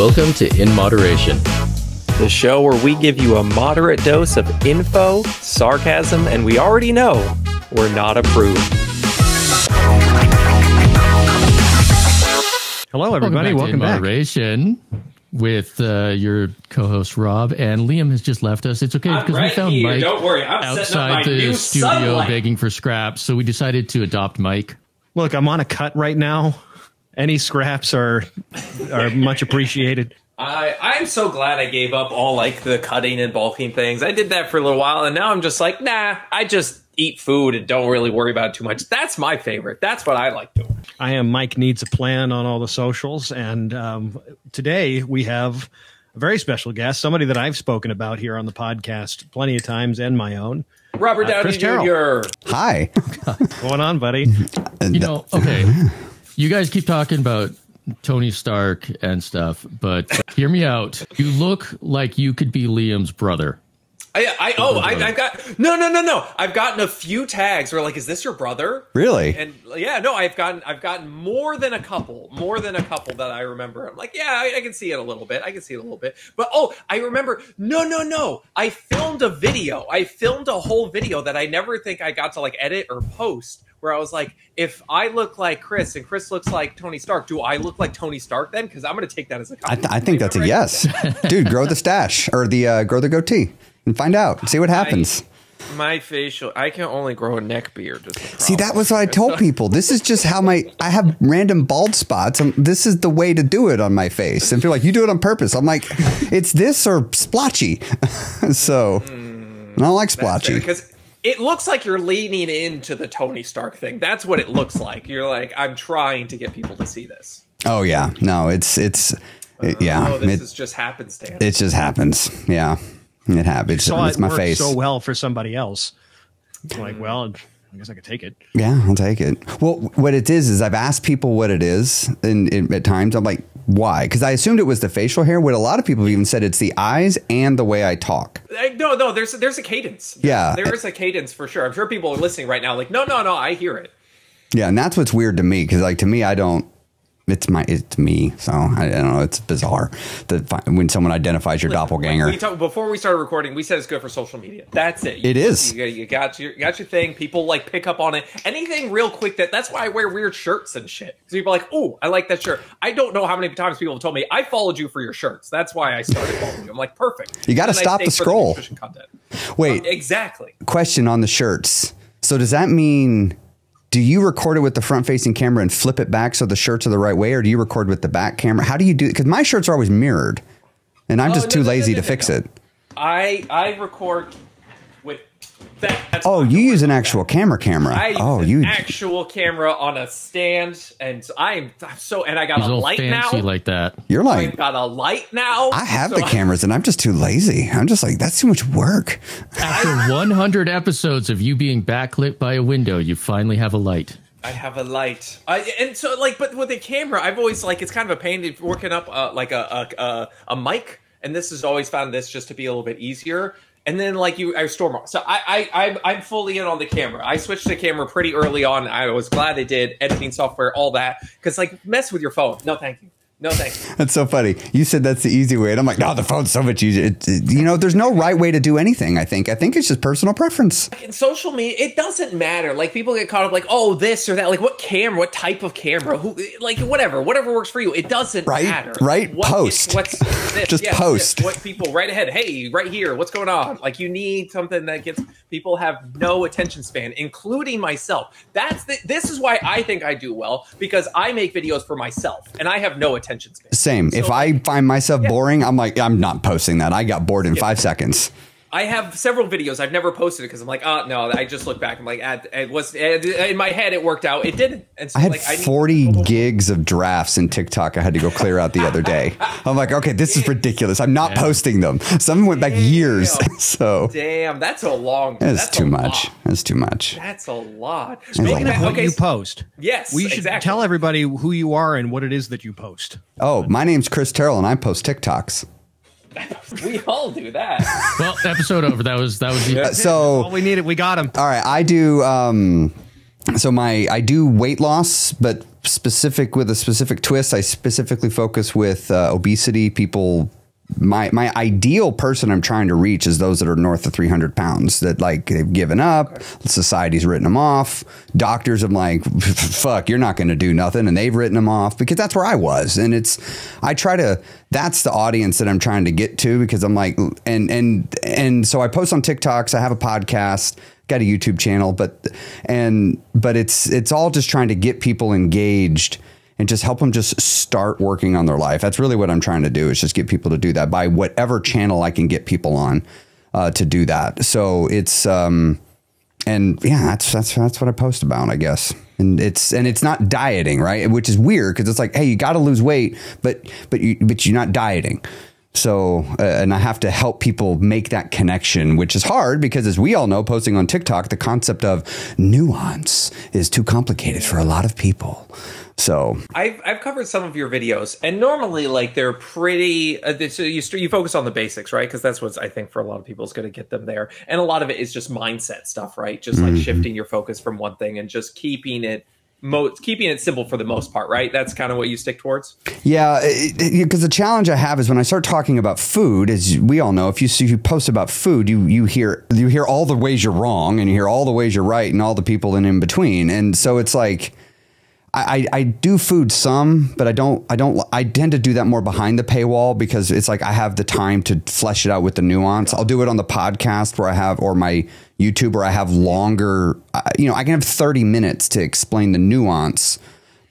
Welcome to In Moderation, the show where we give you a moderate dose of info, sarcasm, and we already know we're not approved. Hello, everybody. Welcome back. In Moderation with your co-host Rob, and Liam has just left us. It's okay because we found Mike outside the studio begging for scraps, so we decided to adopt Mike. Look, I'm on a cut right now. Any scraps are much appreciated. I'm so glad I gave up all like the cutting and bulking things. I did that for a little while, and now I'm just like, nah, I just eat food and don't really worry about it too much. That's my favorite. That's what I like doing. I am Mike Needs a Plan on all the socials, and today we have a very special guest, somebody that I've spoken about here on the podcast plenty of times and my own. Robert Downey Chris Terrell. Jr. Hi. What's going on, buddy? You know, okay, you guys keep talking about Tony Stark and stuff, but hear me out. You look like you could be Liam's brother. I've got no. I've gotten a few tags where like, is this your brother? Really? And yeah, no, I've gotten more than a couple that I remember. I'm like, yeah, I can see it a little bit. But I remember, no. I filmed a whole video that I never think I got to like edit or post, where I was like, if I look like Chris and Chris looks like Tony Stark, do I look like Tony Stark then? Because I'm going to take that as a compliment. I think that's a yes. Dude, grow the stash or grow the goatee and find out. See what happens. My facial, I can only grow a neck beard. See, that was what I told people. This is just how I have random bald spots. This is the way to do it on my face. And feel like you do it on purpose. I'm like, it's this or splotchy. So I don't like splotchy. Because it looks like you're leaning into the Tony Stark thing. That's what it looks like. You're like, I'm trying to get people to see this. Oh, yeah. No, yeah. This just happenstance. It just happens. Yeah. It happens. It's my face. So well for somebody else. I'm like, well, I guess I could take it. Yeah, I'll take it. Well, what it is I've asked people what it is, and at times I'm like, why? Because I assumed it was the facial hair. What a lot of people have even said it's the eyes and the way I talk. No, there's a cadence. Yeah, there is a cadence for sure. I'm sure people are listening right now, like, no, I hear it. Yeah, and that's what's weird to me because, like, to me, I don't. It's me, so I don't know. It's bizarre that when someone identifies your doppelganger. Before we started recording, we said it's good for social media. That's it. It is. You got your thing. People like pick up on it. Anything real quick. That's why I wear weird shirts and shit. Because people are like, "Ooh, I like that shirt." I don't know how many times people have told me I followed you for your shirts. That's why I started following you. I'm like, perfect. You got to stop the scroll. Wait, exactly. Question on the shirts. So does that mean? Do you record it with the front-facing camera and flip it back so the shirts are the right way, or do you record with the back camera? How do you do it? Because my shirts are always mirrored, and I'm just too lazy to fix it. I record with that. Oh, you use an actual camera. I use an actual camera on a stand, and I got a light now. Like that. You're like, I've got a light now. I have the cameras, and I'm just too lazy. I'm just like, that's too much work. After 100 episodes of you being backlit by a window, you finally have a light. I have a light, but with a camera, I've always it's kind of a pain to working up a mic, and this has always found this just to be a little bit easier. And then I store more. So I'm fully in on the camera. I switched to camera pretty early on. I was glad I did. Editing software, all that. Because mess with your phone. No, thank you. No, thank you. That's so funny. You said that's the easy way. And I'm like, no, the phone's so much easier. There's no right way to do anything, I think. I think it's just personal preference. In social media, it doesn't matter. People get caught up this or that. What camera, what type of camera, whatever works for you. It doesn't matter. Right? Post. Just post. What people right ahead. Hey, right here. What's going on? You need something that gets people have no attention span, including myself. This is why I think I do well, because I make videos for myself and I have no attention span. Same. So if I find myself boring, I'm like, I'm not posting that. I got bored in 5 seconds. I have several videos I've never posted because I'm like, oh no, I just look back. I'm like, it was in my head. It worked out. It didn't. And so I had 40 gigs of drafts in TikTok I had to go clear out the other day. I'm like, okay, this is ridiculous. I'm not posting them. Some went back years. So damn, that's a long. That's too much. That's too much. That's a lot. Speaking of what you post, yes, we should tell everybody who you are and what it is that you post. Oh, my name's Chris Terrell, and I post TikToks. We all do that. Well, episode over. That was so all we needed. We got him. All right, I do So I do weight loss, but with a specific twist. I specifically focus with obesity people. My ideal person I'm trying to reach is those that are north of 300 pounds that like they've given up. Society's written them off. Doctors, I'm like, fuck, you're not going to do nothing. And they've written them off because that's where I was. And that's the audience that I'm trying to get to, because I'm like, and so I post on TikToks. I have a podcast, got a YouTube channel, but it's all just trying to get people engaged and just help them just start working on their life. That's really what I'm trying to do, is just get people to do that by whatever channel I can get people on to do that. So it's and yeah, that's what I post about, I guess. And it's not dieting, right? Which is weird, because it's like, hey, you got to lose weight, but you're not dieting. So, and I have to help people make that connection, which is hard because, as we all know, posting on TikTok, the concept of nuance is too complicated for a lot of people. So I've covered some of your videos, and normally like they're pretty, so you focus on the basics, right? Because that's what I think for a lot of people is going to get them there. And a lot of it is just mindset stuff, right? Just like shifting your focus from one thing and just keeping it simple for the most part, right? That's kind of what you stick towards. Yeah, because the challenge I have is when I start talking about food, as we all know, if you post about food, you hear all the ways you're wrong, and you hear all the ways you're right, and all the people in between. And so it's like, I do food some, but I tend to do that more behind the paywall, because it's like I have the time to flesh it out with the nuance. I'll do it on the podcast or my YouTube, where I have longer, I can have 30 minutes to explain the nuance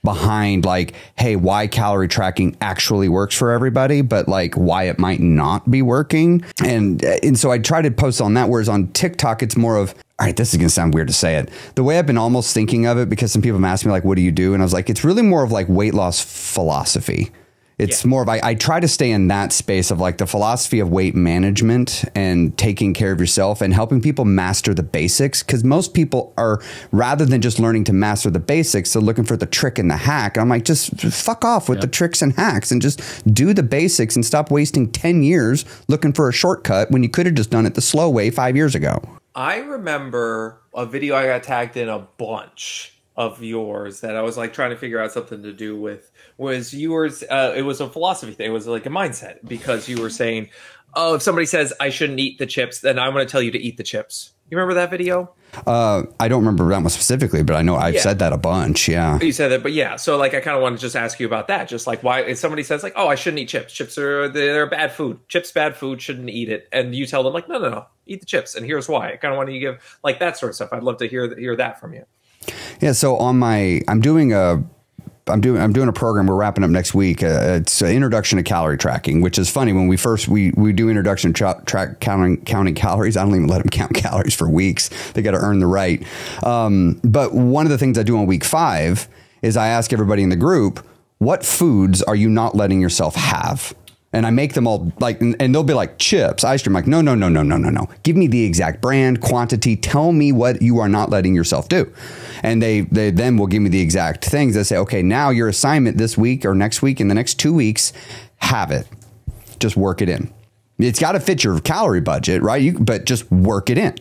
behind, like, hey, why calorie tracking actually works for everybody, but like why it might not be working. And so I try to post on that. Whereas on TikTok, it's more of, all right, this is going to sound weird to say it, the way I've been almost thinking of it, because some people have asked me, like, what do you do? And I was like, it's really more of like weight loss philosophy. It's more of, I try to stay in that space of like the philosophy of weight management and taking care of yourself and helping people master the basics. Because most people are, rather than just learning to master the basics, they're looking for the trick and the hack. And I'm like, just fuck off with the tricks and hacks and just do the basics and stop wasting 10 years looking for a shortcut when you could have just done it the slow way 5 years ago. I remember a video I got tagged in a bunch of yours that I was like trying to figure out something to do with, was yours. It was a philosophy thing. It was like a mindset, because you were saying, oh, if somebody says I shouldn't eat the chips, then I'm going to tell you to eat the chips. You remember that video? I don't remember that one specifically, but I know I've said that a bunch. Yeah. You said that, but yeah. So like, I kind of want to just ask you about that. Just like, why, if somebody says like, oh, I shouldn't eat chips. Chips they're bad food. Chips, bad food, shouldn't eat it. And you tell them like, no, eat the chips. And here's why. I kind of want to give like that sort of stuff. I'd love to hear that from you. Yeah. So on I'm doing a program we're wrapping up next week. It's an introduction to calorie tracking, which is funny. When we do introduction to counting calories, I don't even let them count calories for weeks. They got to earn the right. But one of the things I do on week 5 is I ask everybody in the group, what foods are you not letting yourself have? And I make them all like, and they'll be like chips, ice cream. Like, no. Give me the exact brand, quantity. Tell me what you are not letting yourself do. And they then will give me the exact things. They say, okay, now your assignment this week or next week, in the next 2 weeks, have it. Just work it in. It's got to fit your calorie budget, right? But just work it in.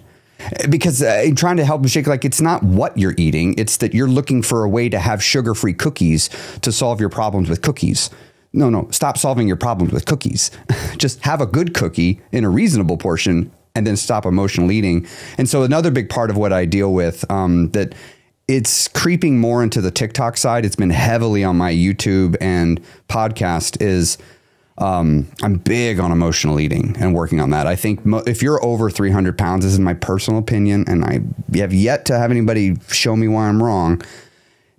Because trying to help them shake, like, it's not what you're eating. It's that you're looking for a way to have sugar-free cookies to solve your problems with cookies. No, stop solving your problems with cookies. Just have a good cookie in a reasonable portion and then stop emotional eating. And so another big part of what I deal with, that it's creeping more into the TikTok side, it's been heavily on my YouTube and podcast, is I'm big on emotional eating and working on that. I think if you're over 300 pounds, this is my personal opinion, and I have yet to have anybody show me why I'm wrong,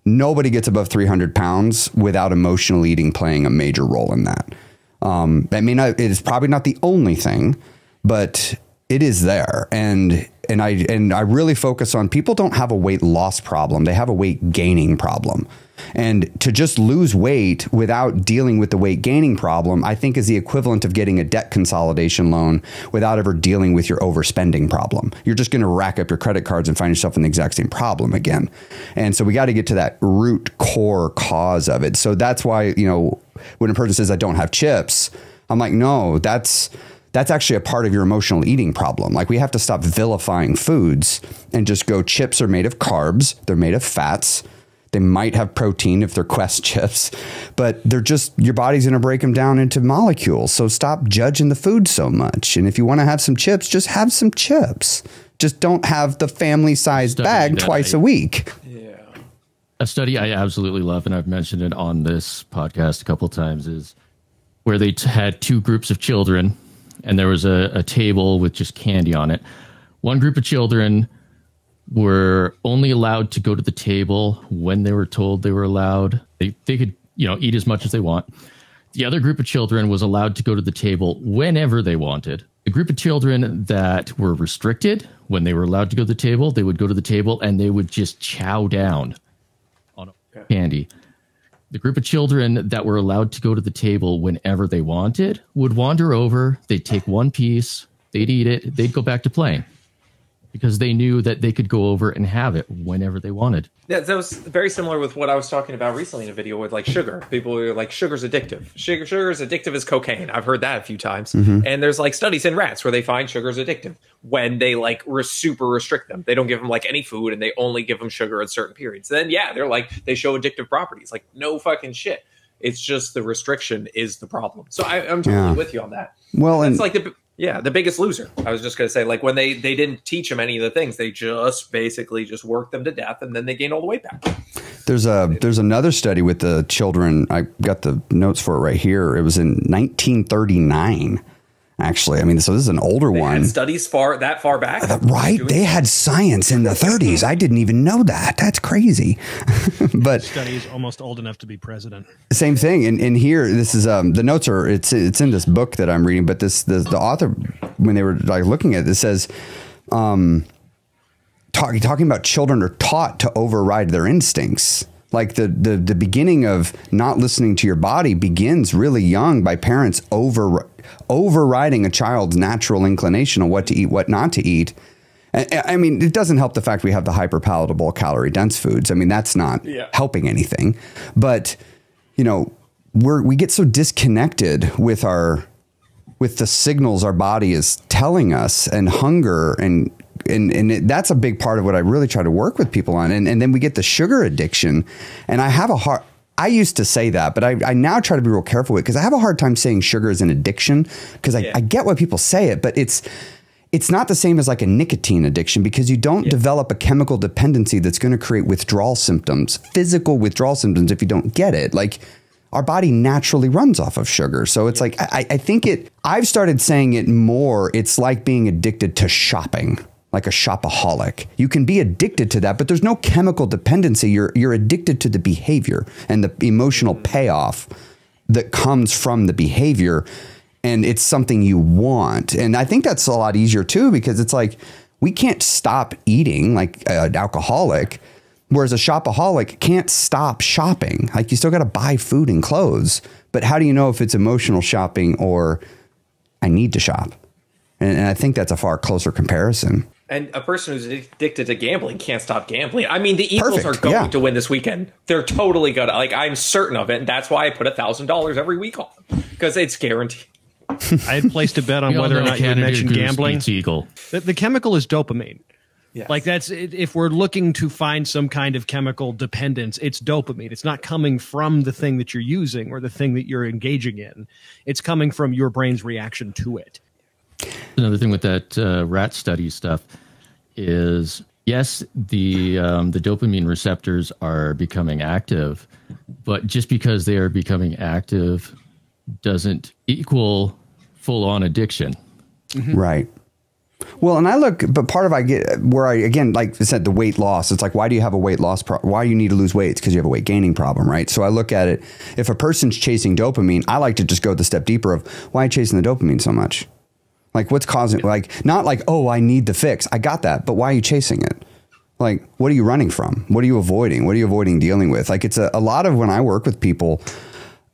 nobody gets above 300 pounds without emotional eating playing a major role in that. It is probably not the only thing, but it is there. And I really focus on, people don't have a weight loss problem. They have a weight gaining problem. And to just lose weight without dealing with the weight gaining problem, I think is the equivalent of getting a debt consolidation loan without ever dealing with your overspending problem. You're just going to rack up your credit cards and find yourself in the exact same problem again. And so we got to get to that root core cause of it. So that's why, when a person says I don't have chips, I'm like, no, that's that's actually a part of your emotional eating problem. Like, we have to stop vilifying foods and just go, chips are made of carbs. They're made of fats. They might have protein if they're Quest chips, but they're just, your body's going to break them down into molecules. So stop judging the food so much. And if you want to have some chips, just have some chips. Just don't have the family sized bag twice a week. Yeah. A study I absolutely love, and I've mentioned it on this podcast a couple of times, is where they had two groups of children, and there was a table with just candy on it. One group of children were only allowed to go to the table when they were told they were allowed. They could, eat as much as they want. The other group of children was allowed to go to the table whenever they wanted. The group of children that were restricted, when they were allowed to go to the table, they would go to the table and they would just chow down on candy. The group of children that were allowed to go to the table whenever they wanted would wander over, they'd take one piece, they'd eat it, they'd go back to playing, because they knew that they could go over and have it whenever they wanted. Yeah, that was very similar with what I was talking about recently in a video with like sugar. People were like, sugar's addictive. Sugar is addictive as cocaine. I've heard that a few times. And there's like studies in rats where they find sugar's addictive when they like super restrict them. They don't give them like any food and they only give them sugar at certain periods. Then they're like, they show addictive properties. Like, no fucking shit. It's just the restriction is the problem. So I'm totally with you on that. Well, it's like the Biggest Loser. I was just going to say, like, when they didn't teach them any of the things, they just basically just worked them to death, and then they gain all the weight back. There's another study with the children. I got the notes for it right here. It was in 1939. Actually, I mean, so this is an older one. Had studies that far back, right? They had science in the 30s. I didn't even know that. That's crazy. But studies almost old enough to be president. Same thing. And here, this is the notes are it's in this book that I'm reading. But the author, when they were like looking at it, says talking about children are taught to override their instincts. Like the beginning of not listening to your body begins really young by parents overriding a child's natural inclination on what to eat, what not to eat. I mean, it doesn't help the fact we have the hyperpalatable calorie dense foods. I mean, that's not helping anything. But, we get so disconnected with the signals our body is telling us, and hunger and that's a big part of what I really try to work with people on. And then we get the sugar addiction, and I used to say that, but I now try to be real careful with it, because I have a hard time saying sugar is an addiction, because I get why people say it, but it's not the same as like a nicotine addiction, because you don't develop a chemical dependency that's going to create withdrawal symptoms, physical withdrawal symptoms, if you don't get it. Like, our body naturally runs off of sugar. So it's like, I think I've started saying it more. It's like being addicted to shopping. Like a shopaholic. You can be addicted to that, but there's no chemical dependency. You're addicted to the behavior and the emotional payoff that comes from the behavior, and it's something you want. And I think that's a lot easier too, because it's like, we can't stop eating like an alcoholic, whereas a shopaholic can't stop shopping. Like, you still got to buy food and clothes, but how do you know if it's emotional shopping or I need to shop? And I think that's a far closer comparison. And a person who's addicted to gambling can't stop gambling. I mean, the Eagles are going to win this weekend. They're totally going to. Like, I'm certain of it. And that's why I put $1,000 every week on them, because it's guaranteed. I had placed a bet on whether or not you mentioned gambling. The chemical is dopamine. Yes. Like, that's, if we're looking to find some kind of chemical dependence, it's dopamine. It's not coming from the thing that you're using or the thing that you're engaging in. It's coming from your brain's reaction to it. Another thing with that rat study stuff is, yes, the dopamine receptors are becoming active, but just because they are becoming active doesn't equal full-on addiction. Right. Well, and but part of I get where again, like I said, the weight loss, it's like, why do you have a weight loss problem? Why do you need to lose weight? It's because you have a weight gaining problem, right? So I look at it, if a person's chasing dopamine, I like to just go the step deeper of, why are you chasing the dopamine so much? Like, what's causing, like, not like, oh, I need the fix. I got that. But why are you chasing it? Like, what are you running from? What are you avoiding? What are you avoiding dealing with? Like, it's a lot of, when I work with people,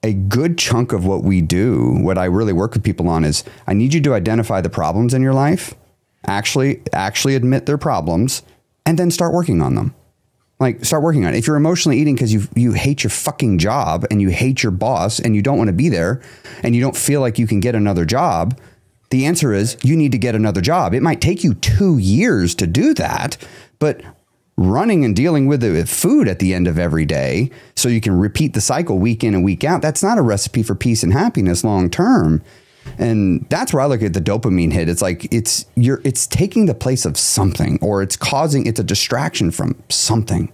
a good chunk of what we do, what I really work with people on, is I need you to identify the problems in your life, actually admit their problems, and then start working on them. Like, start working on it. If you're emotionally eating because you hate your fucking job and you hate your boss and you don't want to be there and you don't feel like you can get another job, The answer is you need to get another job. It might take you 2 years to do that, but running and dealing with it with food at the end of every day so you can repeat the cycle week in and week out, that's not a recipe for peace and happiness long term. And that's where I look at the dopamine hit. It's like it's taking the place of something, or it's a distraction from something.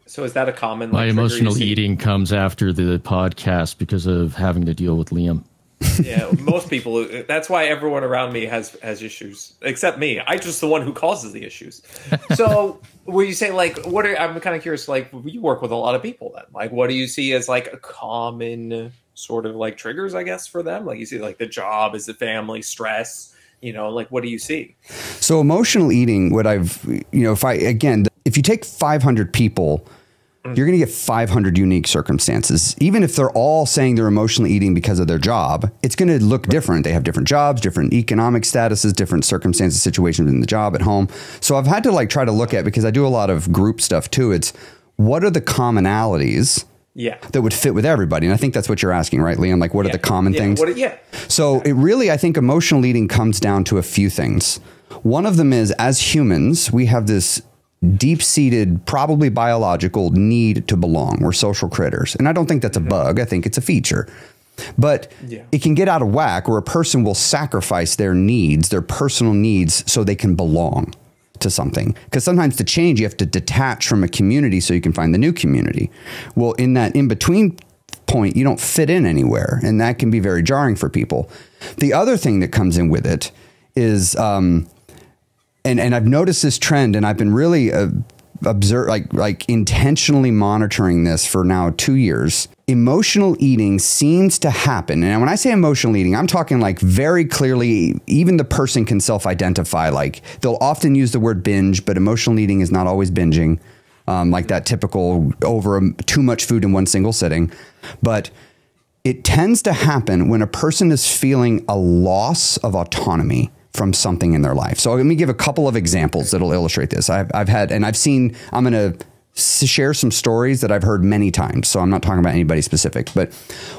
So is that a common? My emotional eating comes after the podcast because of having to deal with Liam. Yeah, most people. That's why everyone around me has issues, except me. I'm just the one who causes the issues. So, were you saying like, I'm kind of curious. Like, you work with a lot of people. Then, like, what do you see as like a common sort of like triggers, I guess, for them? Like, you see like the job, is the family, stress. Like, what do you see? So, emotional eating. If you take 500 people, you're going to get 500 unique circumstances. Even if they're all saying they're emotionally eating because of their job, it's going to look different. They have different jobs, different economic statuses, different circumstances, situations in the job, at home. So I've had to like try to look at, because I do a lot of group stuff too. It's what are the commonalities that would fit with everybody? And I think that's what you're asking, right, Liam? Like, what are the common things? So it really, I think emotional eating comes down to a few things. One of them is, as humans, we have this deep-seated, probably biological need to belong. We're social critters. And I don't think that's a bug. I think it's a feature. But it can get out of whack where a person will sacrifice their needs, their personal needs, so they can belong to something. Because sometimes to change, you have to detach from a community so you can find the new community. Well, in that in-between point, you don't fit in anywhere. And that can be very jarring for people. The other thing that comes in with it is... And I've noticed this trend, and I've been really intentionally monitoring this for now 2 years. Emotional eating seems to happen. And when I say emotional eating, I'm talking like very clearly, even the person can self-identify. Like, they'll often use the word binge, but emotional eating is not always binging, like that typical too much food in one single sitting. But it tends to happen when a person is feeling a loss of autonomy from something in their life. So let me give a couple of examples that'll illustrate this. I'm going to share some stories that I've heard many times. So I'm not talking about anybody specific, but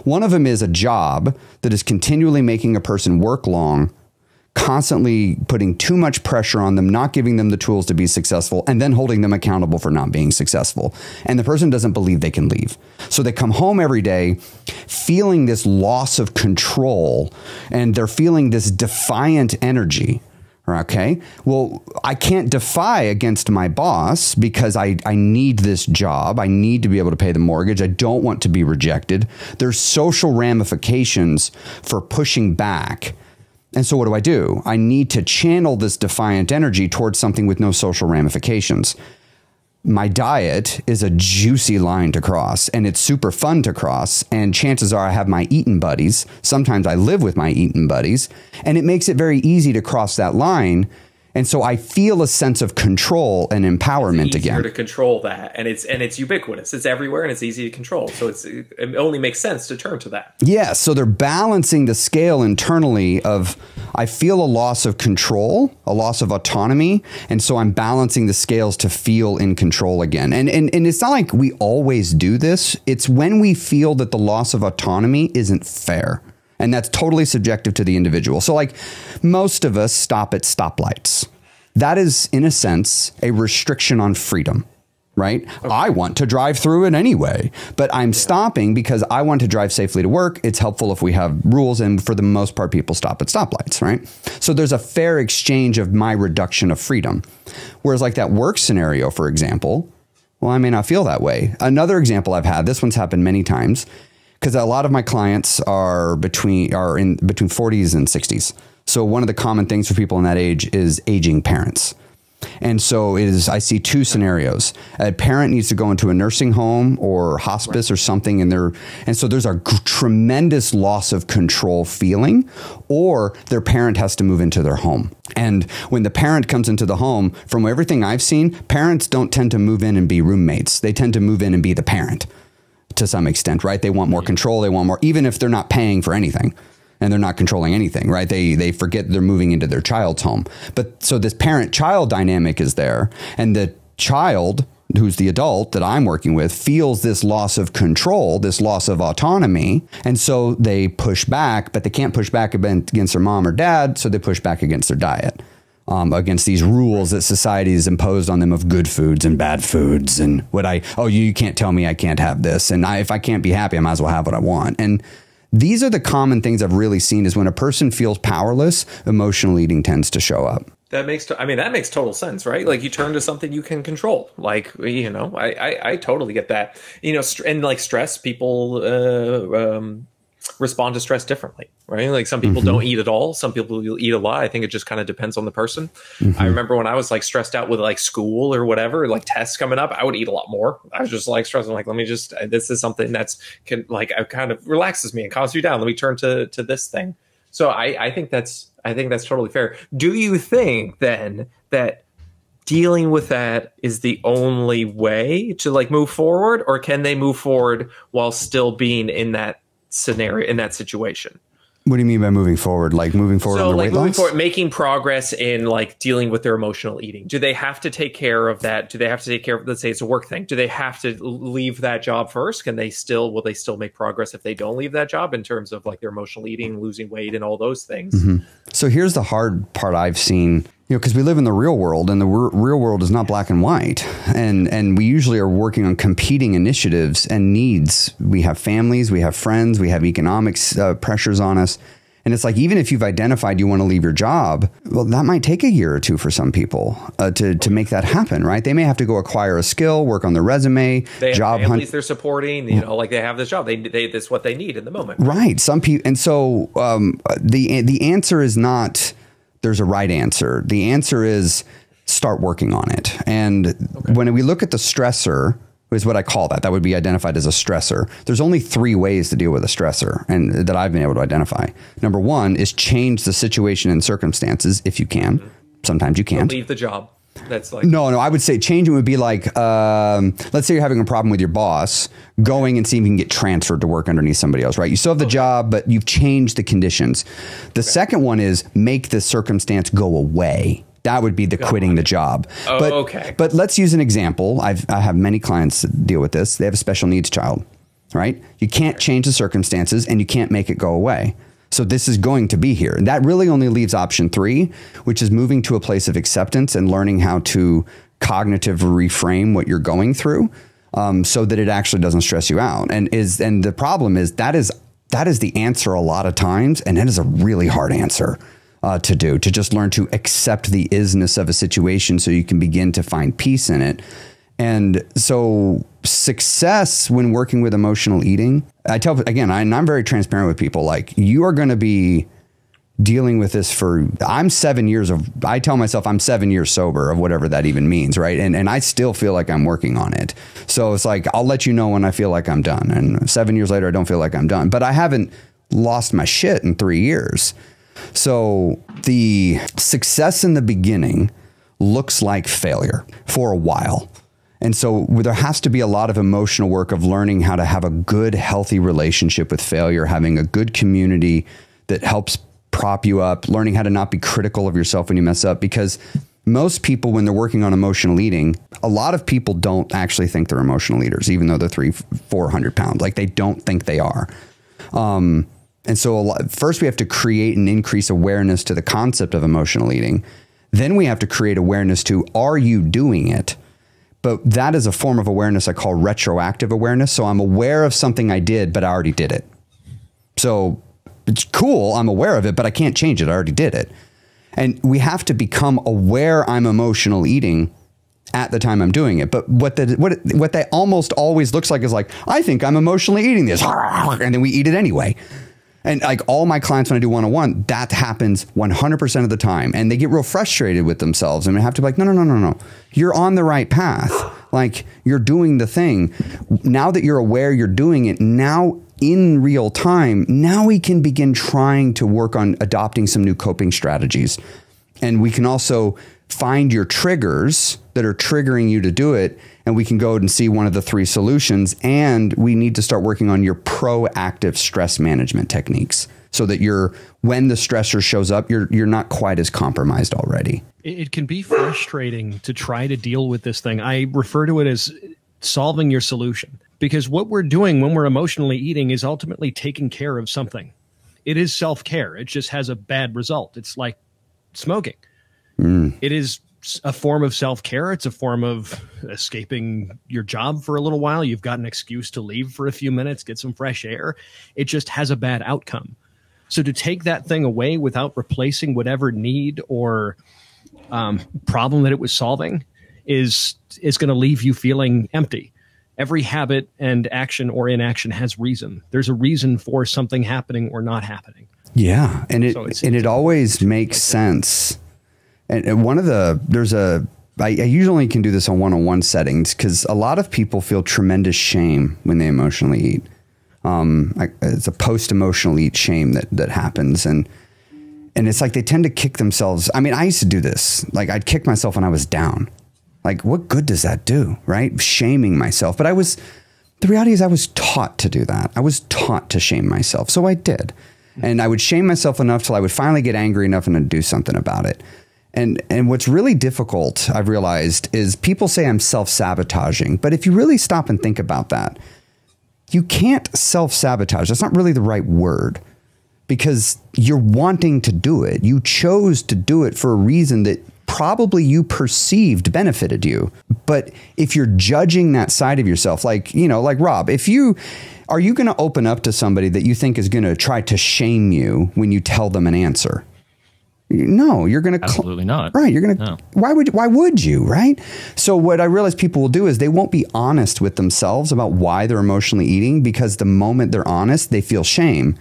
one of them is a job that is continually making a person work long, constantly putting too much pressure on them, not giving them the tools to be successful, and then holding them accountable for not being successful. And the person doesn't believe they can leave. So they come home every day feeling this loss of control, and they're feeling this defiant energy. Okay, well, I can't defy against my boss because I need this job. I need to be able to pay the mortgage. I don't want to be rejected. There's social ramifications for pushing back. And so what do? I need to channel this defiant energy towards something with no social ramifications. My diet is a juicy line to cross, and it's super fun to cross. And chances are I have my eating buddies. Sometimes I live with my eating buddies, and it makes it very easy to cross that line. And so I feel a sense of control and empowerment again. It's easier to control that, and it's ubiquitous. It's everywhere, and it's easy to control. So it only makes sense to turn to that. Yeah. So they're balancing the scale internally of, I feel a loss of control, a loss of autonomy, and so I'm balancing the scales to feel in control again. And it's not like we always do this. It's when we feel that the loss of autonomy isn't fair. And that's totally subjective to the individual. So like most of us stop at stoplights. That is, in a sense, a restriction on freedom, right? Okay. I want to drive through it anyway, but I'm stopping because I want to drive safely to work. It's helpful if we have rules. And for the most part, people stop at stoplights, right? So there's a fair exchange of my reduction of freedom. Whereas like that work scenario, for example, well, I may not feel that way. Another example I've had, this one's happened many times, because a lot of my clients are in between 40s and 60s. So one of the common things for people in that age is aging parents. And so I see two scenarios. A parent needs to go into a nursing home or hospice or something, and so there's a tremendous loss of control feeling, or their parent has to move into their home. And when the parent comes into the home, from everything I've seen, parents don't tend to move in and be roommates. They tend to move in and be the parent to some extent, right? They want more control. They want more, even if they're not paying for anything and they're not controlling anything, right? They forget they're moving into their child's home. But so this parent-child dynamic is there, and the child who's the adult that I'm working with, feels this loss of control, this loss of autonomy. And so they push back, but they can't push back against their mom or dad. So they push back against their diet, against these rules that society has imposed on them of good foods and bad foods. And you can't tell me I can't have this. And if I can't be happy, I might as well have what I want. And these are the common things I've really seen is when a person feels powerless, emotional eating tends to show up. That makes total sense, right? Like you turn to something you can control. Like, I totally get that. And like stress, people respond to stress differently, right? Like some people don't eat at all. Some people will eat a lot. I think it just kind of depends on the person. I remember when I was like stressed out with like school or whatever, like tests coming up, I would eat a lot more. I was just like stressed. I'm like, this is something it kind of relaxes me and calms me down. Let me turn to this thing. So I think that's totally fair. Do you think then that dealing with that is the only way to like move forward, or can they move forward while still being in that scenario, in that situation? What do you mean by moving forward? Like moving forward on the weight loss? Making progress in like dealing with their emotional eating. Do they have to take care of that? Do they have to take care of, let's say it's a work thing. Do they have to leave that job first? Will they still make progress if they don't leave that job in terms of like their emotional eating, losing weight and all those things? So here's the hard part I've seen, because we live in the real world and the real world is not black and white. And we usually are working on competing initiatives and needs. We have families, we have friends, we have economics pressures on us. And it's like, even if you've identified you want to leave your job, well, that might take a year or two for some people to make that happen, right? They may have to go acquire a skill, work on their resume, they have families they're supporting, like they have this job. That's what they need in the moment. Right. Some people. And so the answer is not there's a right answer. The answer is start working on it. And when we look at the stressor, is what I call that. That would be identified as a stressor. There's only 3 ways to deal with a stressor and that I've been able to identify. Number 1 is change the situation and circumstances if you can. Sometimes you can't. Leave the job. That's like no. I would say changing would be like, let's say you're having a problem with your boss, going and seeing if you can get transferred to work underneath somebody else, right? You still have the job, but you've changed the conditions. The second one is make the circumstance go away. That would be the quitting the job. But let's use an example. I have many clients that deal with this. They have a special needs child, right? You can't change the circumstances and you can't make it go away. So this is going to be here. And that really only leaves option 3, which is moving to a place of acceptance and learning how to cognitively reframe what you're going through so that it actually doesn't stress you out. And the problem is that is the answer a lot of times. And that is a really hard answer. To just learn to accept the isness of a situation so you can begin to find peace in it. And so success when working with emotional eating, I'm very transparent with people, like you are going to be dealing with this I tell myself I'm 7 years sober of whatever that even means. Right. And I still feel like I'm working on it. So it's like, I'll let you know when I feel like I'm done. And 7 years later, I don't feel like I'm done, but I haven't lost my shit in 3 years. So the success in the beginning looks like failure for a while. And so there has to be a lot of emotional work of learning how to have a good, healthy relationship with failure, having a good community that helps prop you up, learning how to not be critical of yourself when you mess up. Because most people, when they're working on emotional eating, a lot of people don't actually think they're emotional eaters, even though they're 300-400 pounds. Like they don't think they are. And so first we have to create and increase awareness to the concept of emotional eating. Then we have to create awareness to, are you doing it? But that is a form of awareness I call retroactive awareness. So I'm aware of something I did, but I already did it. So it's cool. I'm aware of it, but I can't change it. I already did it. And we have to become aware I'm emotional eating at the time I'm doing it. But what that almost always looks like is like, I think I'm emotionally eating this. And then we eat it anyway. And like all my clients, when I do one-on-one, that happens 100% of the time. And they get real frustrated with themselves. And I have to be like, no. You're on the right path. Like you're doing the thing. Now that you're aware you're doing it, now in real time, now we can begin trying to work on adopting some new coping strategies. And we can also find your triggers that are triggering you to do it. And we can go and see one of the 3 solutions. And we need to start working on your proactive stress management techniques. so that when the stressor shows up, you're not quite as compromised already. It can be frustrating to try to deal with this thing. I refer to it as solving your solution, because what we're doing when we're emotionally eating is ultimately taking care of something. It is self-care. It just has a bad result. It's like smoking. It is a form of self-care. It's a form of escaping your job for a little while. You've got an excuse to leave for a few minutes, get some fresh air. It just has a bad outcome. So to take that thing away without replacing whatever need or problem that it was solving is going to leave you feeling empty. Every habit and action or inaction has reason. There's a reason for something happening or not happening. Yeah, and it always makes sense. And I usually can do this on one-on-one settings because a lot of people feel tremendous shame when they emotionally eat. It's a post-emotional eat shame that happens, and it's like they tend to kick themselves. I mean, I used to do this. Like, I'd kick myself when I was down. Like, what good does that do, right? Shaming myself. But the reality is I was taught to do that. I was taught to shame myself. So I did. And I would shame myself enough till I would finally get angry enough and I'd do something about it. And what's really difficult, I've realized, is people say I'm self-sabotaging. But if you really stop and think about that, you can't self-sabotage. That's not really the right word, because you're wanting to do it. You chose to do it for a reason that probably you perceived benefited you. But if you're judging that side of yourself, like Rob, are you going to open up to somebody that you think is going to try to shame you when you tell them an answer? No, you're going to absolutely not. Right. You're going to, why would you? Right. So what I realize people will do is they won't be honest with themselves about why they're emotionally eating, because the moment they're honest, they feel shame.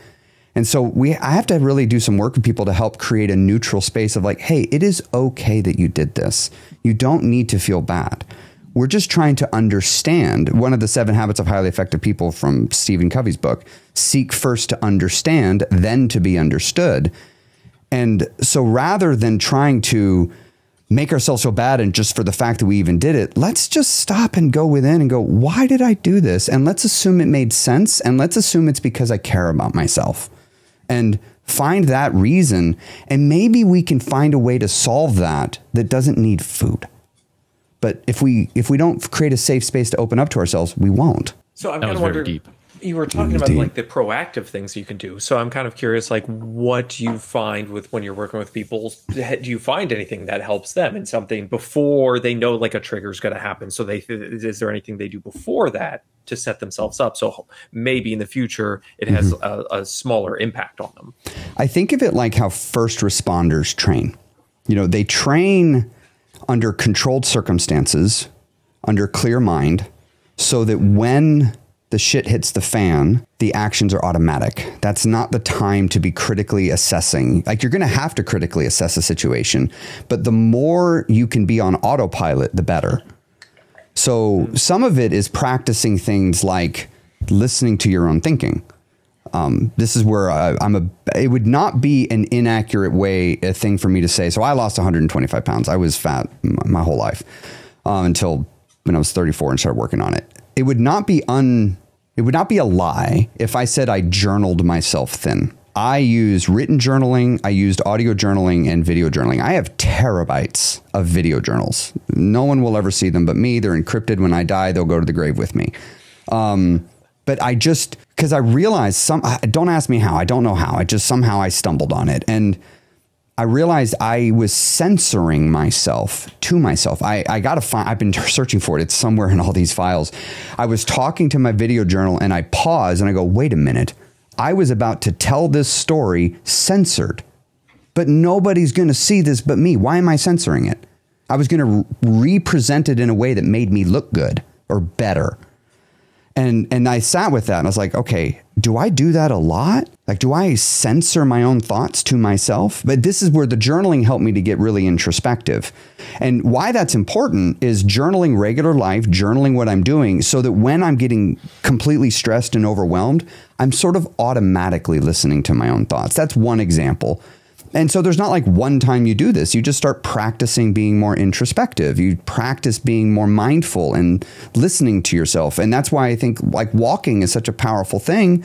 And so I have to really do some work with people to help create a neutral space of like, hey, it is okay that you did this. You don't need to feel bad. We're just trying to understand. One of the 7 habits of highly effective people from Stephen Covey's book, seek first to understand, then to be understood. And so rather than trying to make ourselves feel bad and just for the fact that we even did it, let's just stop and go within and go, why did I do this? And let's assume it made sense. And let's assume it's because I care about myself. And find that reason, and maybe we can find a way to solve that doesn't need food. But if we don't create a safe space to open up to ourselves, we won't. So I'm kind of wondering, you were talking about like the proactive things you can do. So I'm kind of curious, like, what do you find when you're working with people? Do you find anything that helps them in something before they know like a trigger is going to happen? So is there anything they do before that to set themselves up? So maybe in the future it has a smaller impact on them. I think of it like how first responders train. They train under controlled circumstances, under clear mind, so that when the shit hits the fan, the actions are automatic. That's not the time to be critically assessing. Like, you're going to have to critically assess a situation, but the more you can be on autopilot, the better. So some of it is practicing things like listening to your own thinking. This is where it would not be an inaccurate a thing for me to say. So I lost 125 pounds. I was fat my whole life until when I was 34 and started working on it. It would not be a lie if I said I journaled myself thin. I use written journaling. I used audio journaling and video journaling. I have terabytes of video journals. No one will ever see them but me. They're encrypted. When I die, they'll go to the grave with me. But because I realized don't ask me how, I don't know how. Somehow I stumbled on it. And I realized I was censoring myself to myself. I've been searching for it. It's somewhere in all these files. I was talking to my video journal and I pause and I go, wait a minute. I was about to tell this story censored, but nobody's going to see this but me. Why am I censoring it? I was going to represent it in a way that made me look good or better. And I sat with that and I was like, okay, do I do that a lot? Like, do I censor my own thoughts to myself? But this is where the journaling helped me to get really introspective. And why that's important is journaling regular life, journaling what I'm doing, so that when I'm getting completely stressed and overwhelmed, I'm sort of automatically listening to my own thoughts. That's one example. And so there's not like one time you do this. You just start practicing being more introspective. You practice being more mindful and listening to yourself. And that's why I think like walking is such a powerful thing.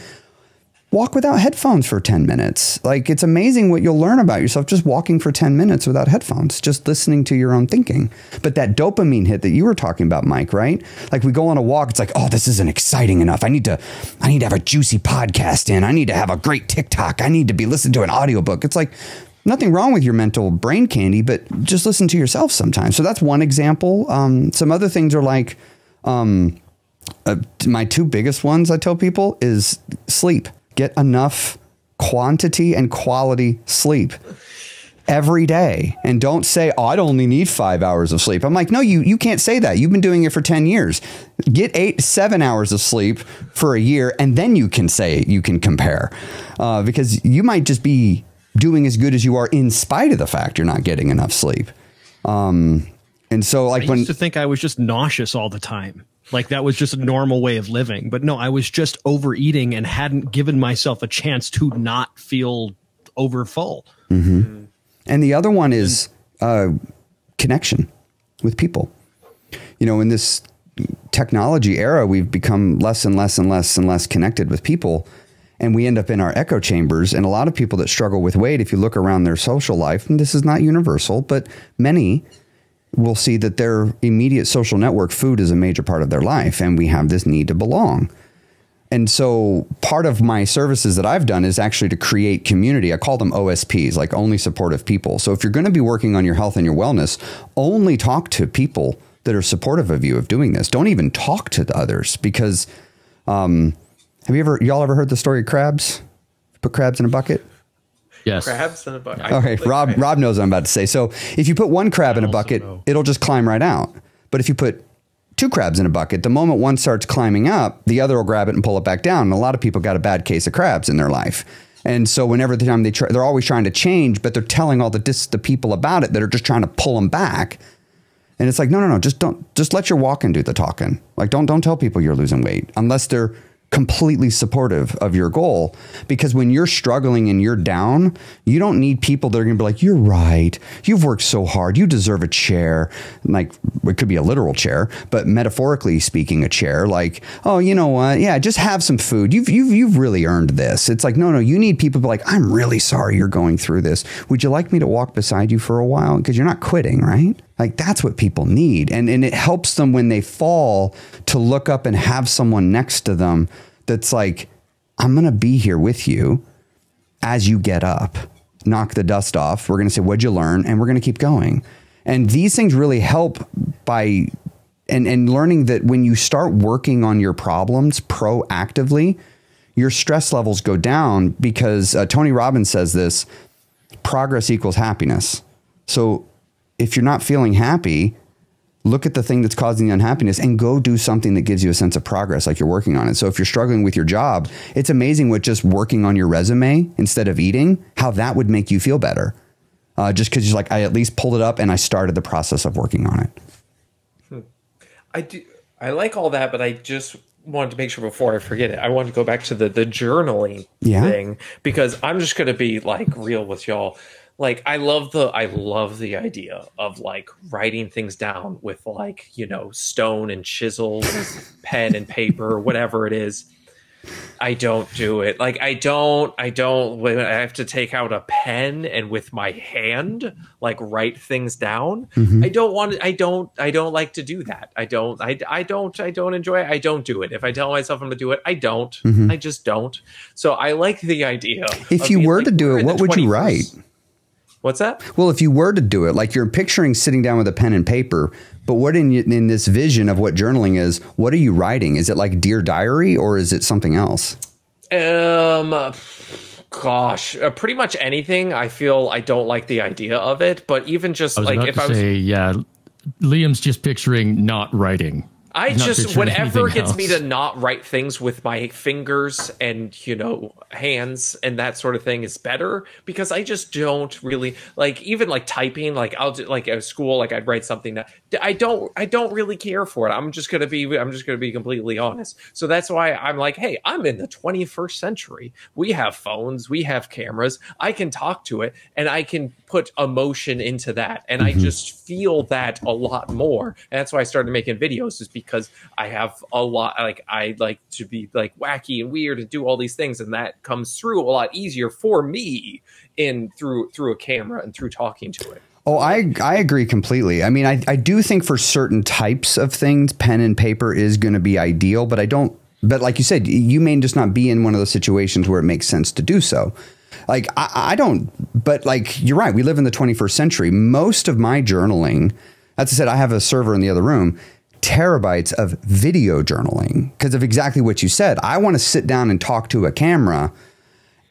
walk without headphones for 10 minutes. Like, it's amazing what you'll learn about yourself just walking for 10 minutes without headphones, just listening to your own thinking. But that dopamine hit that you were talking about, Mike, right? Like, we go on a walk, it's like, oh, this isn't exciting enough. I need to have a juicy podcast in. I need to have a great TikTok. I need to be listening to an audiobook. It's like, nothing wrong with your mental brain candy, but just listen to yourself sometimes. So that's one example. Some other things are like, my two biggest ones I tell people is sleep. Get enough quantity and quality sleep every day. And don't say, oh, I'd only need 5 hours of sleep. I'm like, no, you can't say that. You've been doing it for 10 years. Get 7 hours of sleep for a year. And then you can say, you can compare, because you might just be doing as good as you are in spite of the fact you're not getting enough sleep. And so like I used to think I was just nauseous all the time. Like that was just a normal way of living. But no, I was just overeating and hadn't given myself a chance to not feel over full. Mm-hmm. And the other one is connection with people. You know, in this technology era, we've become less and less and less and less connected with people. And we end up in our echo chambers. And a lot of people that struggle with weight, if you look around their social life, and this is not universal, but many will see that their immediate social network, food, is a major part of their life. And we have this need to belong. And so part of my services that I've done is actually to create community. I call them OSPs, like only supportive people. So if you're going to be working on your health and your wellness, only talk to people that are supportive of you of doing this. Don't even talk to the others, because y'all ever heard the story of crabs? Put crabs in a bucket? Yes. Crabs in a bucket. Okay, Rob knows what I'm about to say. So if you put one crab in a bucket, it'll just climb right out. But if you put two crabs in a bucket, the moment one starts climbing up, the other will grab it and pull it back down. And a lot of people got a bad case of crabs in their life. And so whenever the time they're always trying to change, but they're telling all the people about it that are just trying to pull them back. And it's like, no, just let your walking do the talking. Like, don't tell people you're losing weight unless they're completely supportive of your goal. Because when you're struggling and you're down, you don't need people that are going to be like, you're right, you've worked so hard, you deserve a chair. Like, it could be a literal chair, but metaphorically speaking, a chair. Like, oh, you know what? Yeah, just have some food. You've really earned this. It's like, no, you need people to be like, I'm really sorry you're going through this. Would you like me to walk beside you for a while? Because you're not quitting, right? Like, that's what people need. And it helps them when they fall to look up and have someone next to them that's like, I'm going to be here with you as you get up, knock the dust off. We're going to say, what'd you learn? And we're going to keep going. And these things really help by and learning that when you start working on your problems proactively, your stress levels go down, because Tony Robbins says this: progress equals happiness. So if you're not feeling happy, look at the thing that's causing the unhappiness and go do something that gives you a sense of progress, like you're working on it. So if you're struggling with your job, it's amazing what just working on your resume instead of eating, how that would make you feel better. Just because you're like, I at least pulled it up and I started the process of working on it. I like all that, but I just wanted to make sure before I forget it, I wanted to go back to the journaling thing, because I'm just going to be like real with y'all. Like, I love the idea of like writing things down with, like, you know, stone and chisels, pen and paper, whatever it is. I don't do it. Like, I have to take out a pen and with my hand, like, write things down. Mm-hmm. I don't like to do that. I don't enjoy it. I don't do it. If I tell myself I'm going to do it, I don't. Mm-hmm. I just don't. So I like the idea. If you were to do it, what would you write? What's that? Well, if you were to do it, like, you're picturing sitting down with a pen and paper, but what in this vision of what journaling is, what are you writing? Is it like Dear Diary, or is it something else? Gosh, pretty much anything. I feel I don't like the idea of it, but even just like if I was Liam's just picturing not writing. I just, whatever gets me to not write things with my fingers and, you know, hands and that sort of thing is better, because I just don't really like, even like typing, like I'll do, like at school, like I'd write something that I don't really care for it. I'm just going to be completely honest. So that's why I'm like, hey, I'm in the 21st century. We have phones, we have cameras. I can talk to it and I can put emotion into that. And I just feel that a lot more. And that's why I started making videos, is because because I have a lot, like, I like to be like wacky and weird and do all these things. And that comes through a lot easier for me through a camera and through talking to it. Oh, I agree completely. I mean, I do think for certain types of things, pen and paper is going to be ideal, but but like you said, you may just not be in one of those situations where it makes sense to do so. Like, I don't, but like, you're right. We live in the 21st century. Most of my journaling, as I said, I have a server in the other room, terabytes of video journaling because of exactly what you said. I want to sit down and talk to a camera.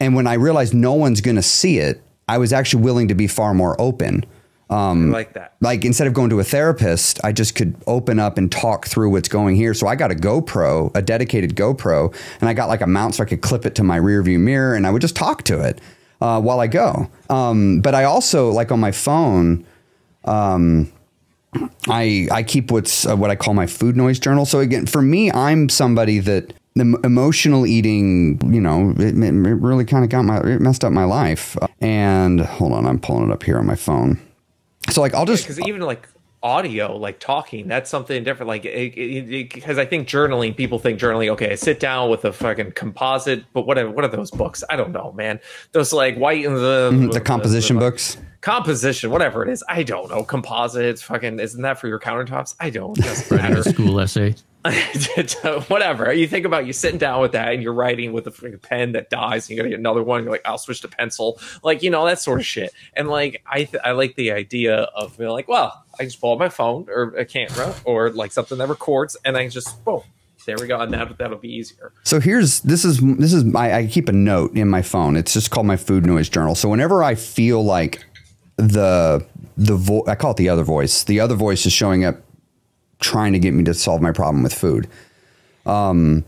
And when I realized no one's going to see it, I was actually willing to be far more open. I like that. Like, instead of going to a therapist, I just could open up and talk through what's going here. So I got a GoPro, a dedicated GoPro, and I got like a mount so I could clip it to my rear view mirror, and I would just talk to it while I go. But I also, like, on my phone, I keep what I call my food noise journal. So again, for me, I'm somebody that the emotional eating, you know, it really kind of it messed up my life. And hold on, I'm pulling it up here on my phone. So like, I'll just, because even like audio, like talking, that's something different. Like, because I think journaling, people think journaling, okay, I sit down with a fucking composite, but what are those books? I don't know, man. Those like white and the composition books. Composition, whatever it is, I don't know. Composites, fucking, isn't that for your countertops? I don't. Doesn't matter. Writing a school essay. Whatever. You think about you sitting down with that and you're writing with a freaking pen that dies and you're gonna get another one. You're like, I'll switch to pencil, like, you know, that sort of shit. And like, I like the idea of being like, well, I just pull out my phone or a camera or like something that records, and I just boom. There we go, and that'll be easier. So this is I keep a note in my phone. It's just called my food noise journal. So whenever I feel like I call it the other voice. The other voice is showing up, trying to get me to solve my problem with food. I'm